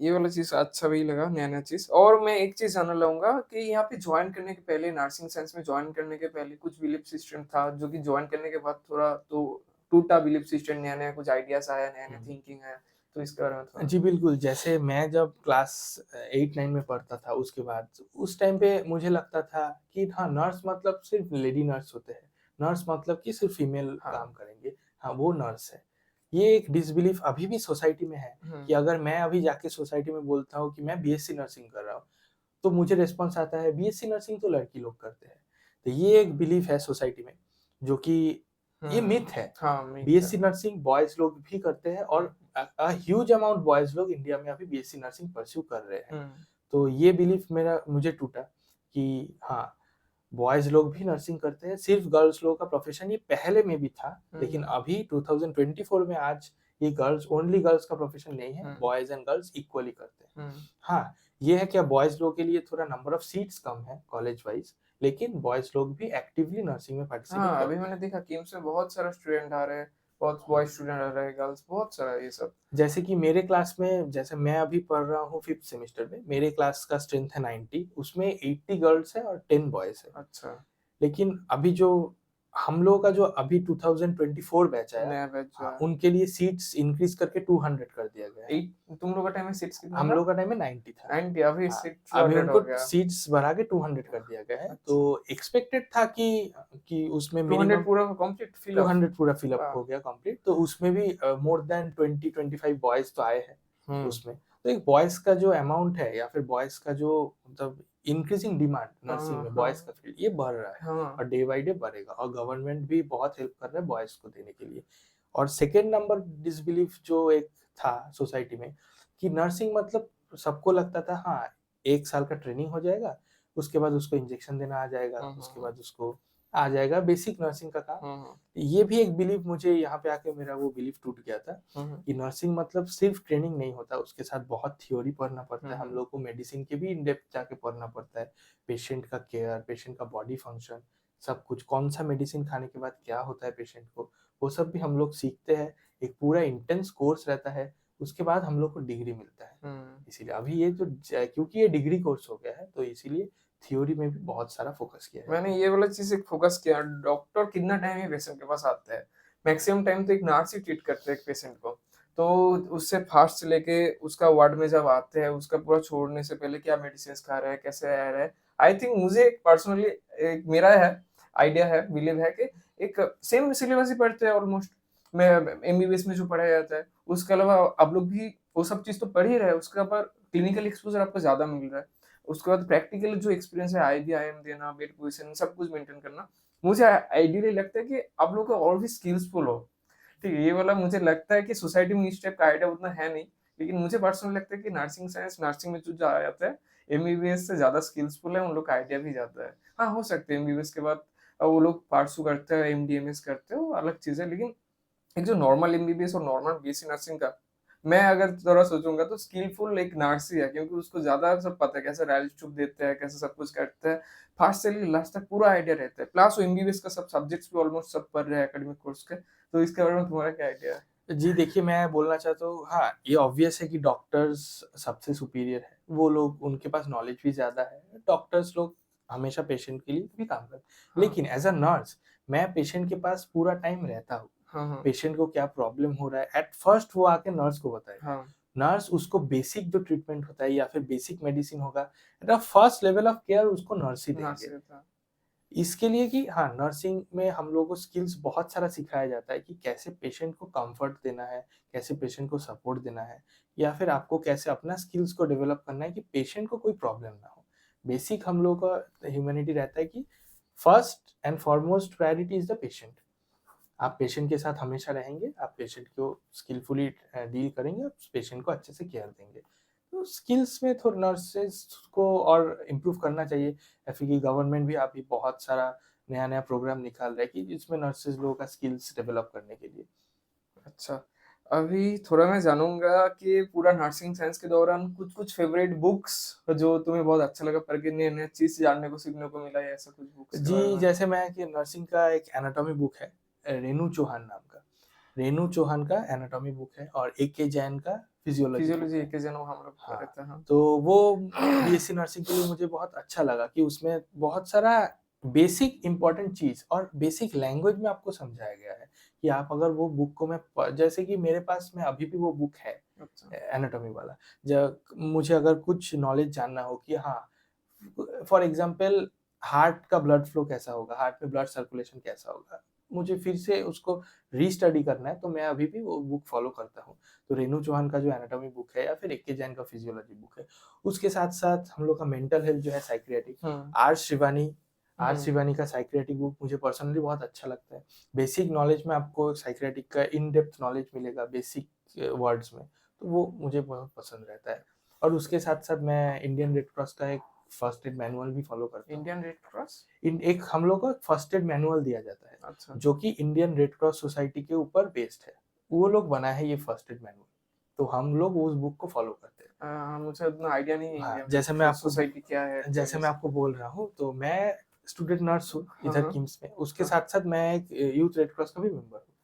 ये वाला चीज़ अच्छा भी लगा, नया-नया चीज़। और मैं एक चीज़ जानना चाहूँगा कि यहाँ पे जॉइन करने के पहले, नर्सिंग साइंस में जॉइन करने के पहले कुछ बिलीफ सिस्टम था, जो कि जॉइन करने के बाद थोड़ा तो टूटा बिलीफ सिस्टम, नया-नया कुछ आइडियाज़ आया, नया-नया हुँ। थिंकिंग आया। तो इसके बारे में थोड़ा, जी, बिल्कुल, जैसे मैं जब क्लास 8-9 में पढ़ता था, उसके बाद उस टाइम पे मुझे लगता था कि हाँ, नर्स मतलब सिर्फ़ लेडी नर्स होते हैं। नर्स मतलब कि सिर्फ़ फीमेल हाँ। काम करेंगे। हाँ, वो नर्स है। ये एक डिसबिलीफ अभी भी सोसाइटी में है हुँ, कि अगर मैं अभी जाके सोसाइटी में बोलता हूँ कि मैं बीएससी नर्सिंग कर रहा हूँ, तो मुझे रिस्पॉन्स आता है, बीएससी नर्सिंग तो लड़की लोग करते हैं। तो ये एक बिलीफ है सोसाइटी में, जो कि ये मिथ है। हाँ, मीट है। बीएससी नर्सिंग बॉयज़ लोग भी करते हैं हुँ, और ह्यूज अमाउंट बॉयज़ लोग इंडिया में अभी बीएससी नर्सिंग परस्यू कर रहे हैं। हुँ, तो ये बिलीफ मेरा मुझे टूटा कि हाँ, बॉयज़ लोग भी नर्सिंग करते हैं, सिर्फ़ गर्ल्स लोगों का प्रोफ़ेशन ये पहले में भी था, हुँ, लेकिन हुँ, अभी 2024 में आज ये ओनली गर्ल्स का प्रोफ़ेशन नहीं है, हुँ, बॉयज़ एंड गर्ल्स इक्वली करते हैं। हुँ। हाँ, ये है क्या बॉयज़ लोग के लिए थोड़ा नंबर ऑफ सीट्स कम है कॉलेज वाइज़, लेकिन बॉयज़ लोग भी एक्टिवली नर्सिंग में पार्टिसिपेट हाँ, अभी करते हैं। मैंने देखा किम्स में बहुत सारा स्टूडेंट आ रहे हैं, बहुत बॉयज़ स्टूडेंट आ रहे हैं, गर्ल्स बहुत सारा ये सब। जैसे कि मेरे क्लास में जैसे मैं अभी पढ़ रहा हूँ 5th सेमेस्टर में, मेरे क्लास का स्ट्रेंथ है 90, उसमें 80 गर्ल्स है और 10 बॉयज़ है। अच्छा, लेकिन अभी जो हम लोगों का जो अभी 2024 बैच आया, नया बैच जो है। उनके लिए सीट्स इंक्रीज़ करके 200 कर दिया गया है। 8 तुम लोग का टाइम में सीट्स कितना हम था? लोग का टाइम में 90 था। 90, अभी हाँ, 6 अभी 200 उनको हो गया। सीट्स बढ़ा के 200 कर दिया गया है। तो अच्छा, एक्सपेक्टेड था कि उसमें 200 मिनिमम पूरा कंप्लीट फिल अप? 200 पूरा फिल अप वाह! हो गया कंप्लीट, तो उसमें भी मोर देन 20-25 बॉयज़ तो आए हैं हुँ, उसमें। तो एक बॉयज़ का जो अमाउंट है या फिर बॉयज़ का जो मतलब इंक्रीज़िंग डिमांड नर्सिंग हाँ, में बॉयज़ का हाँ, फील्ड ये बढ़ रहा है हाँ, और डे बाय डे बढ़ेगा और गवर्नमेंट भी बहुत हेल्प कर रहा है बॉयज़ को देने के लिए। और सेकंड नंबर डिसबिलीफ जो एक था सोसाइटी में कि नर्सिंग मतलब सबको लगता था हाँ, 1 साल का ट्रेनिंग हो जाएगा, उसके बाद उसको इंजेक्शन देना आ जाएगा, हुँ, हुँ, उसके हुँ, बाद उसको आ जाएगा बेसिक नर्सिंग का काम। हुँ, हुँ, ये भी एक बिलीफ मुझे यहाँ पे आके मेरा वो बिलीफ टूट गया था हुँ, हुँ, कि नर्सिंग मतलब सिर्फ ट्रेनिंग नहीं होता, उसके साथ बहुत थ्योरी पढ़ना पड़ता हुँ, है। हम हुँ, लोग को मेडिसिन के भी इन डेप्थ जाके पढ़ना पड़ता है। पेशेंट का केयर, पेशेंट का बॉडी फंक्शन, सब कुछ, कौन-सा मेडिसिन खाने के बाद क्या होता है पेशेंट को, वो सब भी हम लोग सीखते हैं। एक पूरा इंटेंस कोर्स रहता है, उसके बाद हम लोग को डिग्री मिलता है। हुँ। इसीलिए अभी ये जो ज क्योंकि ये डिग्री कोर्स हो गया है, तो इसीलिए थ्योरी में भी बहुत सारा फोकस किया जाता मैंने है। ये वाला चीज़ एक फ़ोकस किया, डॉक्टर कितना टाइम ही पेशेंट के पास आता है। मैक्सिमम टाइम तो एक नर्स ही ट्रीट करते हैं एक पेशेंट को। तो उससे फ़ास्ट से लेके उसका वार्ड में जब आते हैं, उसका पूरा छोड़ने से पहले क्या मेडिसिन्स खा रहा है, कैसे रह रहा है। आई थिंक मुझे पर्सनली एक मेरा है, आइडिया है, बिलीव है कि एक सेम सिलेबस ही पढ़ते हैं ऑलमोस्ट। मैं एमबीबीएस में जो पढ़ाया जाता है, उसके अलावा आप लोग भी वो सब चीज़ तो पढ़ ही रहे हो, उसके ऊपर क्लिनिकल एक्सपोज़र आपको ज़्यादा मिल रहा है। उसके बाद प्रैक्टिकल जो एक्सपीरियंस है, आईवीआईएम देना, बेड पोज़ीशन सब कुछ मेंटेन करना, मुझे आइडियली लगता है कि आप लोग को और भी स्किल्सफुल हो। ठीक है, ये वाला मुझे लगता है कि सोसाइटी में इस टाइप का आइडिया उतना है नहीं लेकिन मुझे पर्सनली लगता है कि नर्सिंग में जो जा जाता है, एमबीबीएस से ज़्यादा स्किल्सफुल है, उन लोग का आइडिया भी ज़्यादा है। हाँ, हो सकता है एमबीबीएस के बाद वो लोग पार्सू करते हैं, एमडीएमएस करते हैं, वो अलग चीज़ है, लेकिन एक जो नॉर्मल एमबीबीएस और नॉर्मल बीएससी नर्सिंग का, मैं अगर थोड़ा सोचूँगा तो स्किलफुल एक नर्स ही है, क्योंकि उसको ज़्यादा सब पता है, कैसे रैली ट्यूब देते हैं, कैसे सब कुछ करते हैं। फर्स्ट से लेके लास्ट तक पूरा आइडिया रहता है। प्लस वो एमबीबीएस का सब सब्जेक्ट्स भी ऑलमोस्ट सब पढ़ रहे हैं एकेडमिक कोर्स के। तो इसके बारे में तुम्हारा क्या आइडिया है? जी, देखिए मैं बोलना चाहता हूँ हाँ, ये ऑब्वियस है कि डॉक्टर्स सबसे सुपीरियर है। वो लोग उनके पास नॉलेज भी ज़्यादा है। डॉक्टर्स लोग हमेशा पेशेंट के लिए भी काम करते हैं। हाँ। लेकिन एज़ अ नर्स मैं पेशेंट के पास पूरा टाइम रहता हूँ। हाँ, हाँ। पेशेंट को क्या प्रॉब्लम हो रहा है, एट फर्स्ट वो आके नर्स को बताएगा। हाँ, नर्स उसको बेसिक जो ट्रीटमेंट होता है या फिर बेसिक मेडिसिन होगा, at the first level of care उसको नर्स ही नर्स देंगे। रहता है। इसके लिए कि हाँ, नर्सिंग में हम लोगों को स्किल्स बहुत सारा सिखाया जाता है कि कैसे पेशेंट को कम्फर्ट देना है, कैसे पेशेंट को सपोर्ट देना है या फिर आपको कैसे अपना स्किल्स को डेवलप करना है कि पेशेंट को कोई प्रॉब्लम ना हो। बेसिक हम लोगों का ह्यूमैनिटी रहता है कि first and foremost priority is the patient. आप पेशेंट के साथ हमेशा रहेंगे, आप पेशेंट को स्किलफुली डील करेंगे, आप पेशेंट को अच्छे से केयर देंगे। तो स्किल्स में थोड़ा नर्सेस को और इम्प्रूव करना चाहिए। ऐसे कि गवर्नमेंट भी अभी बहुत सारा नया-नया प्रोग्राम निकाल रहा है कि जिसमें नर्सेस लोगों का स्किल्स डेवलप करने के लिए। अच्छा, अभी थोड़ा मैं जानूँगा कि पूरा नर्सिंग साइंस के दौरान कुछ-कुछ फ़ेवरेट बुक्स जो तुम्हें बहुत अच्छा लगा पढ़ के, नए-नए चीज़ जानने को, सीखने को मिला, या ऐसा कुछ बुक्स के बारे जी, में? जैसे मैं कि नर्सिंग का एक एनाटॉमी बुक है रेनू चौहान नाम का। रेनू चौहान का एनाटॉमी बुक है और ए.के. जैन का फिजियोलॉजी बुक फिजियोलॉजी है। एक जन हम लोग पढ़ रहे हाँ, थे, हाँ। तो वो बीएससी नर्सिंग के लिए मुझे बहुत अच्छा लगा कि उसमें बहुत सारा बेसिक इम्पोर्टेंट चीज़ और बेसिक लैंग्वेज में आपको समझाया गया है कि आप अगर वो बुक को मैं प जैसे कि मेरे पास में अभी भी वो बुक है अच्छा। एनाटॉमी वाला। ज मुझे अगर कुछ नॉलेज जानना हो कि हाँ, फॉर एग्ज़ाम्पल हार्ट का ब्लड फ्लो कैसा होगा, हार्ट में ब्लड सर्कुलेशन कैसा होगा, मुझे फिर से उसको रीस्टडी करना है, तो मैं अभी भी वो बुक फ़ॉलो करता हूँ। तो रेनू चौहान का जो एनाटॉमी बुक है या फिर ए.के. जैन का फिजियोलॉजी बुक है, उसके साथ-साथ हम लोग का मेंटल हेल्थ जो है साइकियाट्रिक, हुँ, आर हुँ। शिवानी का साइकियाट्रिक बुक मुझे पर्सनली बहुत अच्छा लगता है। बेसिक नॉलेज में आपको साइकियाट्रिक का इन डेप्थ नॉलेज मिलेगा बेसिक वर्ड्स में, तो वो मुझे बहुत पसंद रहता है। और उसके साथ-साथ मैं इंडियन रेड क्रॉस का एक फर्स्ट एड मैनुअल भी फ़ॉलो करता हूँ। Indian red cross? इन एक हम लोग को फर्स्ट एड मैनुअल दिया जाता है, अच्छा। जो कि इंडियन रेड क्रॉस सोसाइटी के ऊपर बेस्ड है। वो लोग बनाए हैं ये फर्स्ट एड मैनुअल, तो हम लोग उस बुक को फ़ॉलो करते हैं। मुझे उतना आइडिया नहीं है हाँ, इंडियन रेड क्रॉस सोसाइटी क्या है, क्या जैसे मैं कैसे? आपको बोल रहा हूँ, तो मैं स्टूडेंट नर्स हूँ हाँ, इधर हाँ। किम्स में, उसके हाँ, साथ-साथ मैं एक यूथ रेड क्रॉस का भी मेंबर हूँ।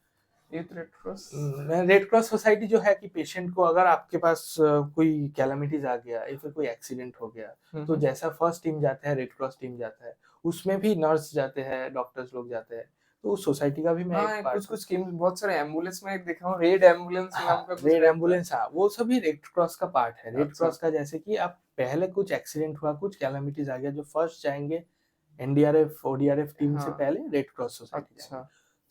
Youth red cross? मैं रेड क्रॉस सोसाइटी जो है कि पेशेंट को अगर आपके पास कोई कैलामिटीज़ आ गया या फिर कोई एक्सीडेंट हो गया, हुँ, तो हुँ। जैसा फर्स्ट टीम जाता है, रेड क्रॉस टीम जाता है, उसमें भी नर्स जाते हैं, डॉक्टर्स लोग जाते हैं। तो उस सोसाइटी का भी मैं एक हाँ, पार्ट हूँ। कुछ-कुछ स्कीम बहुत सारे एम्बुलेंस में एक देखा हूँ, रेड एम्बुलेंस नाम हाँ, का कुछ रेड रहता है। एम्बुलेंस हाँ, वो सभी रेड क्रॉस का पार्ट है। रेड अच्छा, क्रॉस का जैसे कि आप पहले कुछ एक्सीडेंट हुआ, कुछ कैलामिटीज़ आ गया, जो फर्स्ट जाएँगे एनडीआरएफ, ओडीआरएफ टीम से हाँ, पहले रेड क्रॉस सोसाइटी जाएँगे।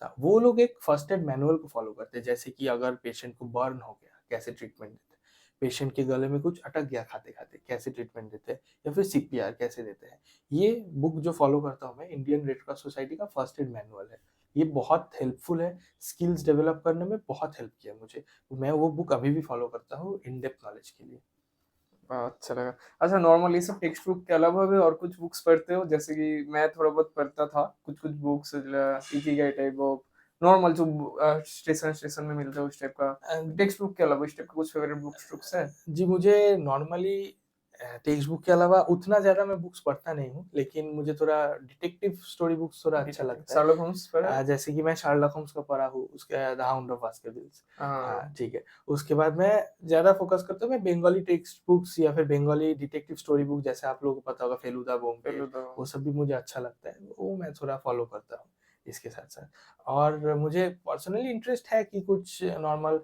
अच्छा। वो लोग एक फर्स्ट एड मैनुअल को फ़ॉलो करते हैं, जैसे कि अगर पेशेंट को बर्न हो गया, कैसे ट्रीटमेंट देते हैं। पेशेंट के गले में कुछ अटक गया खाते-खाते, कैसे ट्रीटमेंट देते हैं या फिर सीपीआर कैसे देते हैं। ये बुक जो फ़ॉलो करता हूँ मैं, इंडियन रेड क्रॉस सोसाइटी का फर्स्ट एड मैनुअल है। ये बहुत हेल्पफुल है, स्किल्स डेवलप करने में बहुत हेल्प किया मुझे। मैं वो बुक अभी भी फ़ॉलो करता हूँ इन डेप्थ नॉलेज के लिए। अच्छा लगा। अच्छा, नॉर्मली सब टेक्स्ट बुक के अलावा भी और कुछ बुक्स पढ़ते हो? जैसे कि मैं थोड़ा बहुत पढ़ता था, कुछ-कुछ books Ikigai type of normal जो स्टेशन-स्टेशन में मिलता है उस टाइप का। अ टेक्स्ट बुक के अलावा इस टाइप का कुछ फेवरेट बुक्स है? जी, मुझे नॉर्मली टेक्स्ट बुक के अलावा उतना ज़्यादा मैं बुक्स पढ़ता नहीं हूँ, लेकिन मुझे थोड़ा डिटेक्टिव स्टोरी बुक्स थोड़ा अच्छा डिटेक्टिव लगता है। शार्लक होम्स पढ़ा है? जैसे कि मैं शार्लक होम्स का पढ़ा हूँ, उसका द हाउंड ऑफ बास्करविल्स। हाँ, हाँ, ठीक है। उसके बाद मैं ज़्यादा फ़ोकस करता हूँ मैं बंगाली टेक्स्ट बुक्स या फिर बंगाली डिटेक्टिव स्टोरी बुक जैसे आप लोगों को पता होगा फेलुदा ब्योमकेश, फेलुदा वो होम्स। सब भी मुझे अच्छा लगता है। वो मैं थोड़ा फ़ॉलो करता हूँ इसके साथ-साथ। और मुझे पर्सनली इंटरेस्ट है कि कुछ नॉर्मल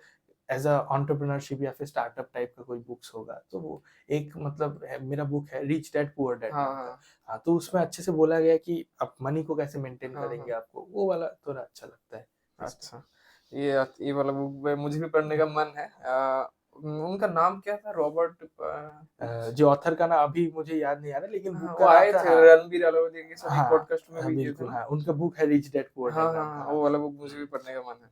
एज़ अ एंटरप्रेन्योरशिप या फिर स्टार्टअप टाइप का कोई बुक्स होगा, तो वो एक मतलब है मेरा बुक है रिच डैड पुअर डैड हाँ, नाम का। हाँ। हाँ, तो उसमें अच्छे से बोला गया है कि आप मनी को कैसे मेंटेन हाँ, करेंगे हाँ। आपको, वो वाला थोड़ा अच्छा लगता है इसमें। अच्छा। ये वाला बुक मुझे भी पढ़ने का मन है। उनका नाम क्या था? रॉबर्ट जो ऑथर का नाम अभी मुझे याद नहीं आ रहा लेकिन हाँ, बुक वो का नाम आए था थे हाँ, रणबीर अलाउद्दीन के साथ एक हाँ, पॉडकास्ट में हाँ, भी किए थे बिल्कुल ना? हाँ, उनका बुक है रिच डैड पुअर हाँ, डैड हाँ, नाम का हाँ, हाँ। वो वाला बुक मुझे भी पढ़ने का मन है।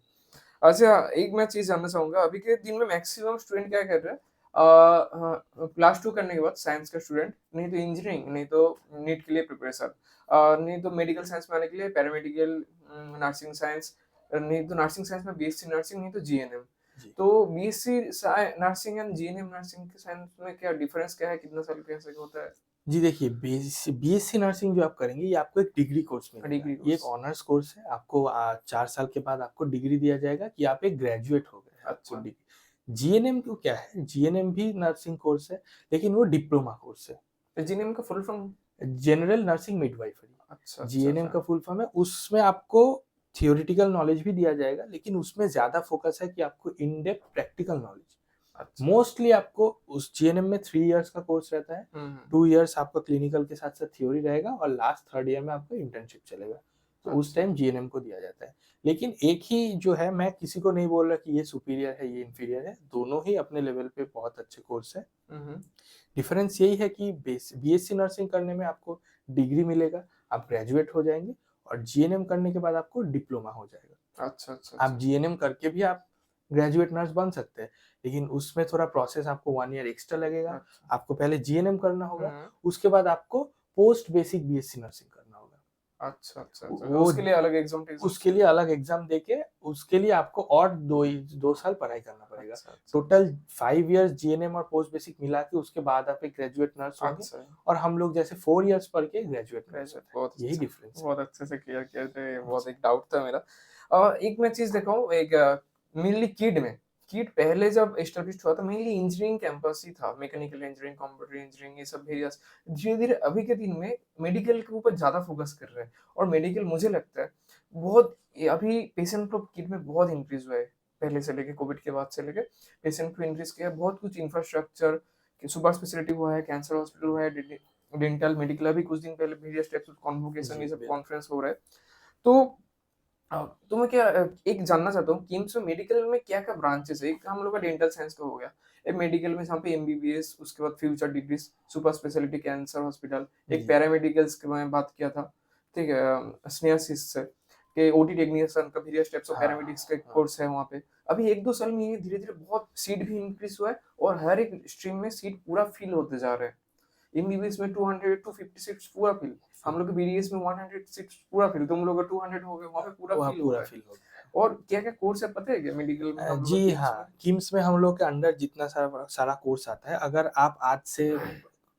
अच्छा, एक मैं चीज़ जानना चाहूँगा, अभी के दिन में मैक्सिमम स्टूडेंट क्या कर रहे हैं, क्लास 2 करने के बाद साइंस का स्टूडेंट, नहीं तो इंजीनियरिंग, नहीं तो नीट के लिए प्रिपरेशन, नहीं तो मेडिकल साइंस में आने के लिए पैरामेडिकल, नर्सिंग साइंस, नहीं तो नर्सिंग साइंस में बीएससी नर्सिंग, नहीं तो जीएनएम। जी। तो BSc nursing and GNM nursing के साइंस में क्या डिफरेंस क्या है? कितना साल कैसे होता है? जी देखिए, बीएससी नर्सिंग जो आप करेंगे, ये आपको एक डिग्री कोर्स मिलेगा। डिग्री ये एक कोर्स। ऑनर्स कोर्स है, आपको 4 साल के बाद आपको डिग्री दिया जाएगा कि आप एक ग्रेजुएट हो गए हैं, आपको अच्छा। डिग्री। जीएनएम को क्या है, जीएनएम भी नर्सिंग कोर्स है, लेकिन वो डिप्लोमा कोर्स है। जीएनएम का फुल फॉर्म? जनरल नर्सिंग अच्छा, मिडवाइफरी अच्छा, जीएनएम अच्छा। का फुल फॉर्म है। उसमें आपको थियोरेटिकल नॉलेज भी दिया जाएगा, लेकिन उसमें ज़्यादा फोकस है कि आपको इन डेप्थ प्रैक्टिकल नॉलेज। अच्छा। मोस्टली आपको उस जीएनएम में 3 इयर्स का कोर्स रहता है। हुँ, हुँ। 2 इयर्स आपका क्लिनिकल के साथ-साथ थ्योरी रहेगा और लास्ट 3rd ईयर में आपका इंटर्नशिप चलेगा। तो उस अच्छा। टाइम जीएनएम को दिया जाता है। लेकिन एक ही जो है, मैं किसी को नहीं बोल रहा कि ये सुपीरियर है, ये इंफीरियर है, दोनों ही अपने लेवल पे बहुत अच्छे कोर्स हैं। हुँ, हुँ। डिफरेंस यही है कि बीएससी नर्सिंग करने में आपको डिग्री मिलेगा, आप ग्रेजुएट हो जाएँगे, और जीएनएम करने के बाद आपको डिप्लोमा हो जाएगा। अच्छा, अच्छा, आप अच्छा। जीएनएम करके भी आप ग्रेजुएट नर्स बन सकते हैं, लेकिन उसमें थोड़ा प्रोसेस आपको 1 ईयर एक्स्ट्रा लगेगा। अच्छा। आपको पहले जीएनएम करना होगा, हुँ। उसके बाद आपको पोस्ट बेसिक बीएससी नर्सिंग करना होगा। अच्छा, अच्छा, अच्छा। वो उसके लिए अलग एग्ज़ाम-टेग्ज़ाम उसके चाहिए? लिए अलग एग्ज़ाम देके, उसके लिए आपको और 2 साल पढ़ाई करना पड़ेगा। अच्छा, अच्छा, अच्छा। टोटल 5 इयर्स जीएनएम और पोस्ट बेसिक मिला के उसके बाद आप एक ग्रेजुएट नर्स होंगे, अच्छा, और हम लोग जैसे 4 इयर्स पढ़ के ग्रेजुएट नर्स ग्रेजुएट होते हैं। बहुत यही अच्छा। डिफरेंस है। बहुत अच्छे से क्लियर किया, थे बहुत जी। एक डाउट था मेरा। एक मैं चीज़ देखा हूँ, एक मेनली किड में, किड पहले जब एस्टेब्लिश्ड हुआ था मेनली इंजीनियरिंग कैंपस ही था, मैकेनिकल इंजीनियरिंग, कंप्यूटर इंजीनियरिंग, ये सब एरियाज़। धीरे-धीरे अभी के दिन में मेडिकल के ऊपर ज़्यादा फोकस कर रहे हैं, और मेडिकल मुझे लगता है बहुत ये अभी पेशेंट फ्लो किड में बहुत इंक्रीज़ हुआ है। पहले से लेके कोविड के बाद से लेके पेशेंट फ्लो इंक्रीज़ किया है, बहुत कुछ इंफ्रास्ट्रक्चर कि सुपर स्पेशलिटी हुआ है, कैंसर हॉस्पिटल हुआ है, डेंटल, मेडिकल, अभी कुछ दिन पहले वेरियस टाइप्स ऑफ कन्वोकेशन, जी, ये सब बिल्कुल। कॉन्फ्रेंस हो रहा है। तो तो मैं क्या एक जानना चाहता हूँ, किम्स में मेडिकल में क्या-क्या ब्रांचेस है? एक हम लोग का डेंटल साइंस का हो गया। एक मेडिकल में जहाँ पे एमबीबीएस, उसके बाद future degrees, super speciality cancer hospital, एक जी। पैरामेडिकल्स की मैं बात किया था, ठीक है? स्नेहासिस से के ओटी टेक्नीशियन का वेरियस टाइप्स ऑफ हाँ, पैरामेडिक्स का एक हाँ। कोर्स है वहाँ पे। अभी 1-2 साल में ये धीरे-धीरे बहुत सीट भी इंक्रीज़ हुआ है, और हर एक स्ट्रीम में सीट पूरा फिल होते जा रहे हैं। एमबीबीएस में 200 टू 50 सीट्स पूरा फिल। हम लोग के बीडीएस में 100 सीट्स पूरा फिल। तुम लोग का 200 हो गए, वहाँ पे पूरा वहाँ फिल हो पूरा रहा है। फ़िल हो गया है। और क्या-क्या कोर्स है पता है क्या मेडिकल में हम लोग का जी किम्स में? हाँ, किम्स में हम लोग के अंडर जितना सारा सारा कोर्स आता है, अगर आप आज से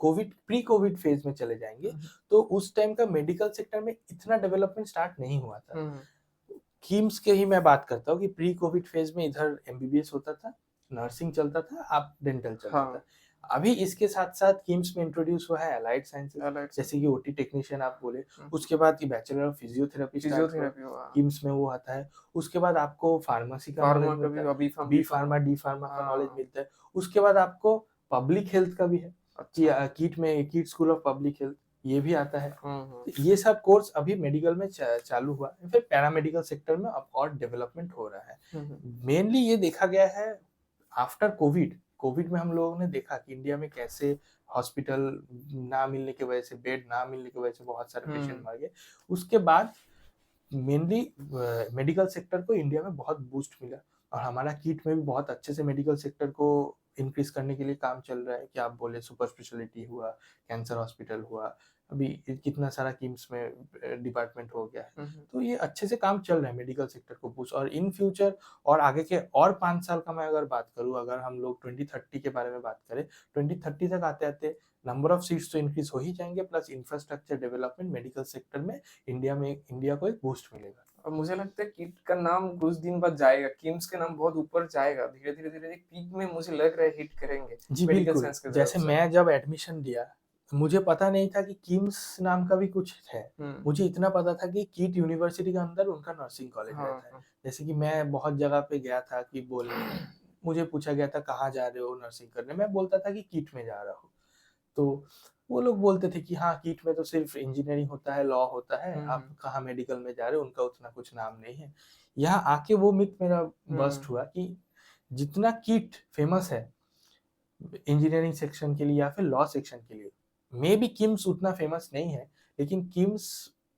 प्री कोविड फेज़ में चले जाएँगे, हुँ, हुँ। तो उस टाइम का मेडिकल सेक्टर में इतना डेवलपमेंट स्टार्ट नहीं हुआ था। हुँ, हुँ। किम्स के ही मैं बात करता हूँ कि प्री कोविड फेज़ में इधर एमबीबीएस होता था, नर्सिंग चलता था, अब डेंटल चलता हाँ, था। अभी इसके साथ-साथ किम्स में इंट्रोड्यूस हुआ है एलाइड साइंसेज़, एलाइड साइंस। जैसे कि ओटी टेक्नीशियन आप बोले, हुँ, उसके बाद ये बैचलर ऑफ फिजियोथेरेपी स्टार्ट हुआ, फिजियोथेरेपी हुआ। किम्स में वो आता है। उसके बाद आपको फार्मेसी का नॉलेज फार्मा का मिलता भी है, B Pharm, B D Pharma. Pharma, D pharma का नॉलेज हाँ, मिलता है। उसके बाद आपको पब्लिक हेल्थ का भी है, कि अच्छा। Kit school of public health, ये भी आता है। हुँ, हुँ। तो ये सब कोर्स अभी मेडिकल में चालू हुआ है, फिर पैरामेडिकल सेक्टर में अब और डेवलपमेंट हो रहा है। हुँ, हुँ। मेनली ये देखा गया है आफ्टर कोविड, कोविड में हम लोगों ने देखा कि इंडिया में कैसे हॉस्पिटल ना मिलने की वजह से, बेड ना मिलने की वजह से बहुत सारे पेशेंट हुँ, मर गए। उसके बाद मेनली मेडिकल सेक्टर को इंडिया में बहुत बूस्ट मिला, और हमारा किट में भी बहुत अच्छे से मेडिकल सेक्टर को इंक्रीज करने के लिए काम चल रहा है, कि आप बोले सुपर स्पेशलिटी हुआ, कैंसर हॉस्पिटल हुआ, अभी कितना सारा किम्स में डिपार्टमेंट हो गया है। हुँ, हुँ। तो ये अच्छे से काम चल रहा है मेडिकल सेक्टर को बूस्ट, और इन फ्यूचर और आगे के और 5 साल का मैं अगर बात करूँ, अगर हम लोग 2030 के बारे में बात करें, 2030 तक आते-आते नंबर ऑफ सीट्स तो इंक्रीज हो ही जाएँगे, plus infrastructure development medical sector में इंडिया को एक बूस्ट मिलेगा। और मुझे लगता है किट का नाम कुछ दिन बाद जाएगा, किम्स का नाम बहुत ऊपर जाएगा। धीरे-धीरे, धीरे एक पीक में मुझे लग रहा है हिट करेंगे, जी, मेडिकल बिल्कुल। साइंस की तरफ जैसे से। मैं जब एडमिशन लिया, मुझे पता नहीं था कि किम्स नाम का भी कुछ है। हुँ। मुझे इतना पता था कि कीट यूनिवर्सिटी के अंदर उनका नर्सिंग कॉलेज हाँ, रहता है। हाँ। जैसे कि मैं बहुत जगह पे गया था कि बोलने, मुझे पूछा गया था कहाँ जा रहे हो नर्सिंग करने? मैं बोलता था कि कीट में जा रहा हूँ। तो वो लोग बोलते थे कि हाँ, कीट में तो सिर्फ इंजीनियरिंग होता है, लॉ होता है, हुँ, आप हुँ। कहाँ मेडिकल में जा रहे हो? उनका उतना कुछ नाम नहीं है। यहाँ आके वो मिथ मेरा बस्ट हुँ। हुआ कि जितना कीट फेमस है इंजीनियरिंग सेक्शन के लिए या फिर लॉ सेक्शन के लिए, मे बी किम्स उतना फेमस नहीं है, लेकिन किम्स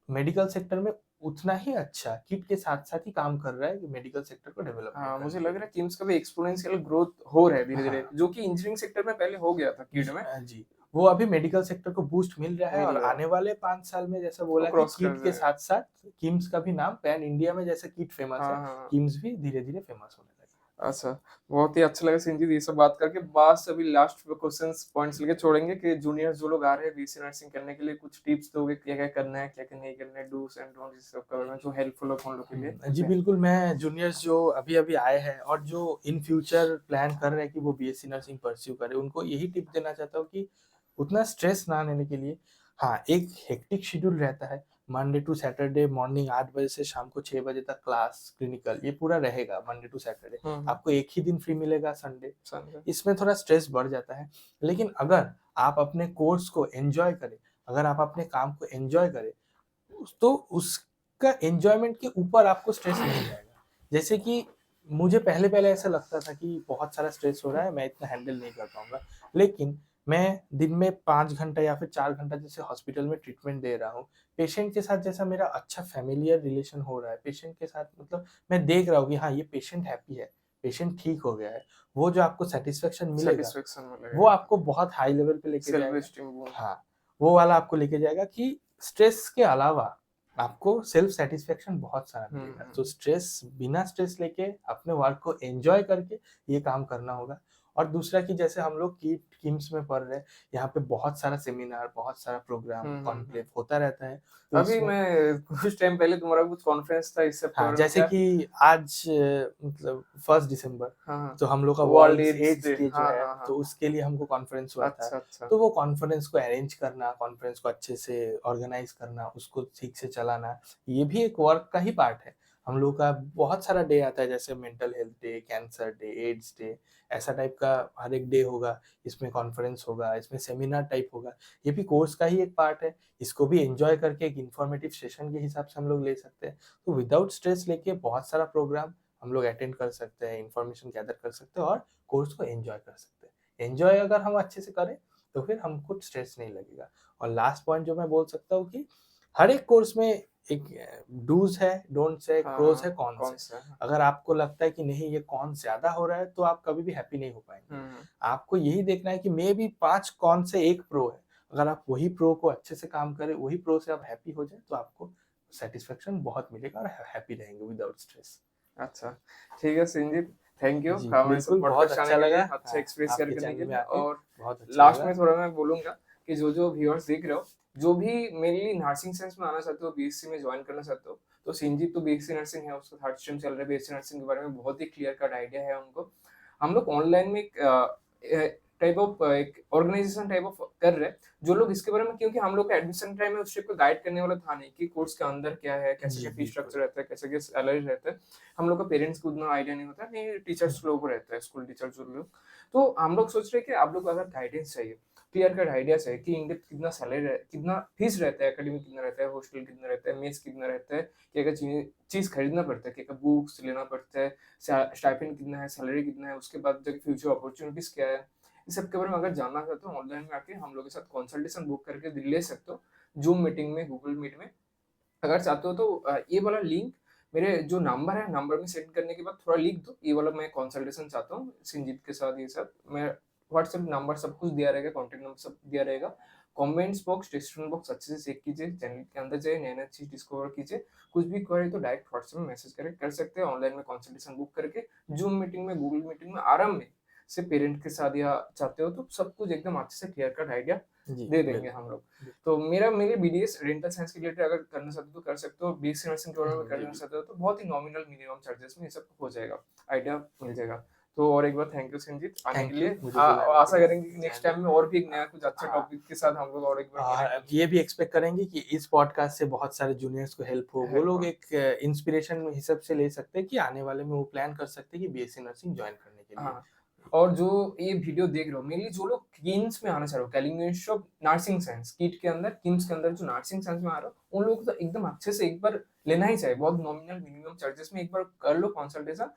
मेडिकल सेक्टर में उतना ही अच्छा किट के साथ-साथ ही काम कर रहा है मेडिकल सेक्टर को डेवलपमेंट हाँ, करने मुझे के लग रहा लिए। है किम्स का भी एक्स्पोनेंशियल ग्रोथ हो रहा है धीरे-धीरे, हाँ। जो कि इंजीनियरिंग सेक्टर में पहले हो गया था किड में, जी। वो अभी मेडिकल सेक्टर को बूस्ट मिल रहा है मिल और रहा है, आने वाले 5 साल में जैसा वो बोला कि क्रॉस कर किट के जाएगा। साथ-साथ किम्स का भी नाम पैन इंडिया में जैसे किट फेमस हाँ, है, हाँ, हाँ। किम्स भी धीरे-धीरे फेमस होने लगेगा। अच्छा, बहुत ही अच्छा लगा संजीत ये सब बात करके। बस अभी लास्ट क्वेश्चंस पॉइंट्स लेके छोड़ेंगे कि जूनियर्स जो लोग आ रहे हैं बीएससी नर्सिंग करने के लिए कुछ टिप्स दोगे क्या-क्या करना है, क्या-क्या नहीं करना है, डूज़ एंड डोंट्स इस सब के बारे में जो हेल्पफुल हो उन लोग के लिए? जी बिल्कुल, मैं जूनियर्स जो अभी-अभी आए हैं और जो इन फ्यूचर प्लान कर रहे हैं कि वो बीएससी नर्सिंग परस्यू करें, उनको यही टिप देना चाहता हूँ कि उतना स्ट्रेस ना लेने के लिए हाँ, एक हेक्टिक शेड्यूल रहता है, मंडे टू सैटरडे मॉर्निंग 8 बजे से शाम को 6 बजे तक क्लास, क्लिनिकल ये पूरा रहेगा मंडे टू सैटरडे। हुँ, हुँ, आपको एक ही दिन फ्री मिलेगा संडे, समझा। इसमें थोड़ा स्ट्रेस बढ़ जाता है। लेकिन अगर आप अपने कोर्स को एन्जॉय करें, अगर आप अपने काम को एन्जॉय करें तो उसका एन्जॉयमेंट के ऊपर आपको स्ट्रेस नहीं जाएगा। जैसे कि मुझे पहले-पहले ऐसा लगता था कि बहुत सारा स्ट्रेस हो रहा है, मैं इतना हैंडल नहीं कर पाऊँगा। लेकिन मैं दिन में 5 घंटा या फिर 4 घंटा जैसे हॉस्पिटल में ट्रीटमेंट दे रहा हूँ, पेशेंट के साथ जैसा मेरा अच्छा फ़ैमिलियर रिलेशन हो रहा है, पेशेंट के साथ मतलब मैं देख रहा हूँ कि हाँ, ये पेशेंट हैप्पी है, पेशेंट ठीक हो गया है। वो जो आपको सैटिस्फैक्शन मिलेगा, सैटिस्फैक्शन वो मिलेगा, आपको बहुत हाई लेवल पे लेके सेल्फ जाएगा। Esteem boost. हाँ, वो वाला आपको लेके जाएगा कि स्ट्रेस के अलावा आपको सेल्फ सैटिस्फैक्शन बहुत सारा हुँ, मिलेगा। तो हुँ। स्ट्रेस बिना स्ट्रेस लेके अपने वर्क को एन्जॉय करके ये काम करना होगा। और दूसरा कि जैसे हम लोग किम्स में पढ़ रहे हैं, यहाँ पे बहुत सारा सेमिनार, बहुत सारा प्रोग्राम, हुँ, हुँ, हुँ। कॉन्क्लेव होता रहता है। तो अभी इसमें मैं कुछ टाइम पहले तुम्हारा कुछ कॉन्फ्रेंस था इस सब के हाँ, बारे में जैसे क्या? कि आज मतलब 1 दिसंबर हाँ, हाँ। तो हम लोग का world world AIDS AIDS day. Day जो हाँ, है, हाँ, हाँ। तो उसके लिए हमको कॉन्फ्रेंस हुआ था। अच्छा, अच्छा। तो वो कॉन्फ्रेंस को अरेंज करना, कॉन्फ्रेंस को अच्छे से ऑर्गेनाइज़ करना, उसको ठीक से चलाना, ये भी एक वर्क का ही पार्ट है। हम लोग का बहुत सारा डे आता है जैसे mental health day, cancer day, AIDS day, ऐसा टाइप का हर एक डे होगा, इसमें कॉन्फ्रेंस होगा, इसमें सेमिनार टाइप होगा। ये भी कोर्स का ही एक पार्ट है, इसको भी एन्जॉय करके एक इन्फॉर्मेटिव सेशन के हिसाब से हम लोग ले सकते हैं। तो विदाउट स्ट्रेस लेके बहुत सारा प्रोग्राम हम लोग अटेंड कर सकते हैं, इन्फॉर्मेशन गैदर कर सकते हैं और कोर्स को एन्जॉय कर सकते हैं। एन्जॉय अगर हम अच्छे से करें, तो फिर हमको स्ट्रेस नहीं लगेगा। और लास्ट पॉइंट जो मैं बोल सकता हूँ कि हर एक कोर्स में एक डूज़ है, डोंट्स है, हाँ, प्रोस है, हाँ। कॉन्स है। कौन-सा? अगर आपको लगता है कि नहीं ये कॉन्स ज़्यादा हो रहा है, तो आप कभी भी हैप्पी नहीं हो हुँ, पाएँगे। हुँ। आपको यही देखना है कि मेबी 5 कॉन से 1 प्रो है। अगर आप वही प्रो को अच्छे से काम करें, वही प्रो से आप हैप्पी हो जाएँ, तो आपको सैटिस्फैक्शन बहुत मिलेगा और हैप्पी रहेंगे विदाउट स्ट्रेस। अच्छा, ठीक है संजीत, थैंक यू जी, हमारे साथ बिल्कुल बहुत पॉडकास्ट आने अच्छा के लिए, लगा। अच्छा हाँ, एक्सपीरियंस शेयर आपके करने के चैनल में लिए। आके और बहुत अच्छा लास्ट में लगा। थोड़ा मैं बोलूँगा कि जो-जो व्यूअर्स देख रहे हो, जो भी मेनली नर्सिंग साइंस में आना चाहते हो, बीएससी में जॉइन करना चाहते हो, तो संजीत तो बीएससी नर्सिंग है, उसका थर्ड स्ट्रीम चल रहा है, बीएससी नर्सिंग के बारे में बहुत ही क्लियर कट आइडिया है उनको। हम लोग ऑनलाइन में टाइप ऑफ एक ऑर्गेनाइजेशन टाइप ऑफ कर रहे हैं, जो लोग इसके बारे में, क्योंकि हम लोग का एडमिशन टाइम में उस टाइप का गाइड करने वाला था नहीं कि कोर्स के अंदर क्या है, कैसे जी, क्या फी बिल्कुल। स्ट्रक्चर रहता है, कैसे क्या सैलरी रहता है। हम लोग का पेरेंट्स को उतना आइडिया नहीं होता, नहीं टीचर्स लोगों को रहता है, स्कूल टीचर्स जो लोग। तो हम लोग सोच रहे हैं कि आप लोग को अगर गाइडेंस चाहिए, क्लियर कट आइडिया चाहिए कि इन डेप्थ कितना सैलरी कितना फीस रहता है, एकेडमिक कितना रहता है, हॉस्टल कितना रहता है, मेस कितना रहता है, क्या-क्या चीज़ खरीदना पड़ता है, क्या-क्या बुक्स लेना पड़ता है, स्टाइपेंड कितना है, सैलरी कितना है, उसके बाद जाके फ्यूचर अपॉर्चुनिटीज़ क्या है। इस सब के बारे में अगर जानना चाहते हो, ऑनलाइन में आके हम लोग के साथ कंसल्टेशन बुक करके ले सकते हो। ज़ूम मीटिंग में, गूगल मीट में। अगर चाहते हो तो ये वाला लिंक मेरे जो नंबर है, नंबर में सेंड करने के बाद थोड़ा लिख दो, ये वाला मैं कंसल्टेशन चाहता हूँ संजीत के साथ, ये सब मैं व्हाट्सएप नंबर सब कुछ दिया रहेगा, कॉन्टैक्ट नंबर सब दिया रहेगा। कमेंट्स बॉक्स, डिस्क्रिप्शन बॉक्स अच्छे से चेक कीजिए, चैनल के अंदर जाइए, नया-नया चीज़ डिस्कवर कीजिए। कुछ भी क्वेरी तो डायरेक्ट व्हाट्सएप में मैसेज करके कर सकते हैं, ऑनलाइन में कंसल्टेशन बुक करके, ज़ूम मीटिंग में, गूगल मीटिंग में आराम में से पेरेंट के साथ या चाहते हो तो सब कुछ एकदम अच्छे से क्लियर कट आइडिया जी, दे देंगे बिल्कुल। हम लोग। बिल तो मेरे बीडीएस डेंटल साइंस के रिलेटेड अगर करना चाहते हो तो कर सकते हो, बीएससी नर्सिंग के बारे में जी, करना बिल्कुल। चाहते हो तो बहुत ही नॉमिनल मिनिमम चार्जेस में ये सब हो जाएगा, आइडिया मिल जाएगा। तो और एक बार थैंक यू संजीत आने के थैंक लिए। यू मुझे बुलाने के आशा लिए करेंगे कि आपके नेक्स्ट चैनल टाइम पे। में और भी एक नया हाँ, कुछ अच्छा हाँ। टॉपिक के साथ हम लोग और एक बार कनेक्ट ये भी एक्सपेक्ट करेंगे कि इस पॉडकास्ट से बहुत सारे जूनियर्स को हेल्प हो। वो हेल्प लोग हो। एक इंस्पिरेशन हिसाब से ले सकते हैं कि आने वाले में वो प्लान कर सकते हैं कि बीएससी नर्सिंग जॉइन करने के लिए। हाँ, और जो ये वीडियो देख रहे हो, मेनली जो लोग किम्स में आना चाह रहे हो, Kalinga institute of nursing science, KIIT के अंदर, किम्स के अंदर जो नर्सिंग साइंस में आ रहे हो, उन लोगों को तो एकदम अच्छे से एक बार लेना ही चाहिए। बहुत नॉमिनल मिनिमम चार्जेस में एक बार कर लो कंसल्टेशन,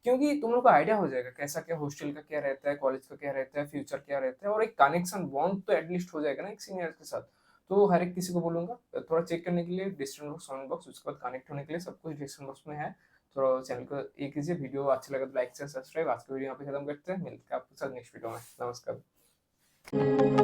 क्योंकि तुम लोग को आइडिया हो जाएगा कैसा क्या हॉस्टल का क्या रहता है, कॉलेज का क्या रहता है, फ्यूचर क्या रहता है, और एक कनेक्शन बॉन्ड तो एटलीस्ट हो जाएगा ना एक सीनियर के साथ। तो हर एक किसी को बोलूँगा थोड़ा चेक करने के लिए डिस्क्रिप्शन बॉक्स, कमेंट बॉक्स, उसके बाद कनेक्ट होने के लिए सब कुछ डिस्क्रिप्शन बॉक्स में है। थोड़ा चैनल को ये कीजिए, वीडियो अच्छा लगा तो लाइक शेयर सब्सक्राइब। आज का वीडियो यहाँ पे खत्म करते हैं, मिलते हैं आपके साथ नेक्स्ट वीडियो में। नमस्कार।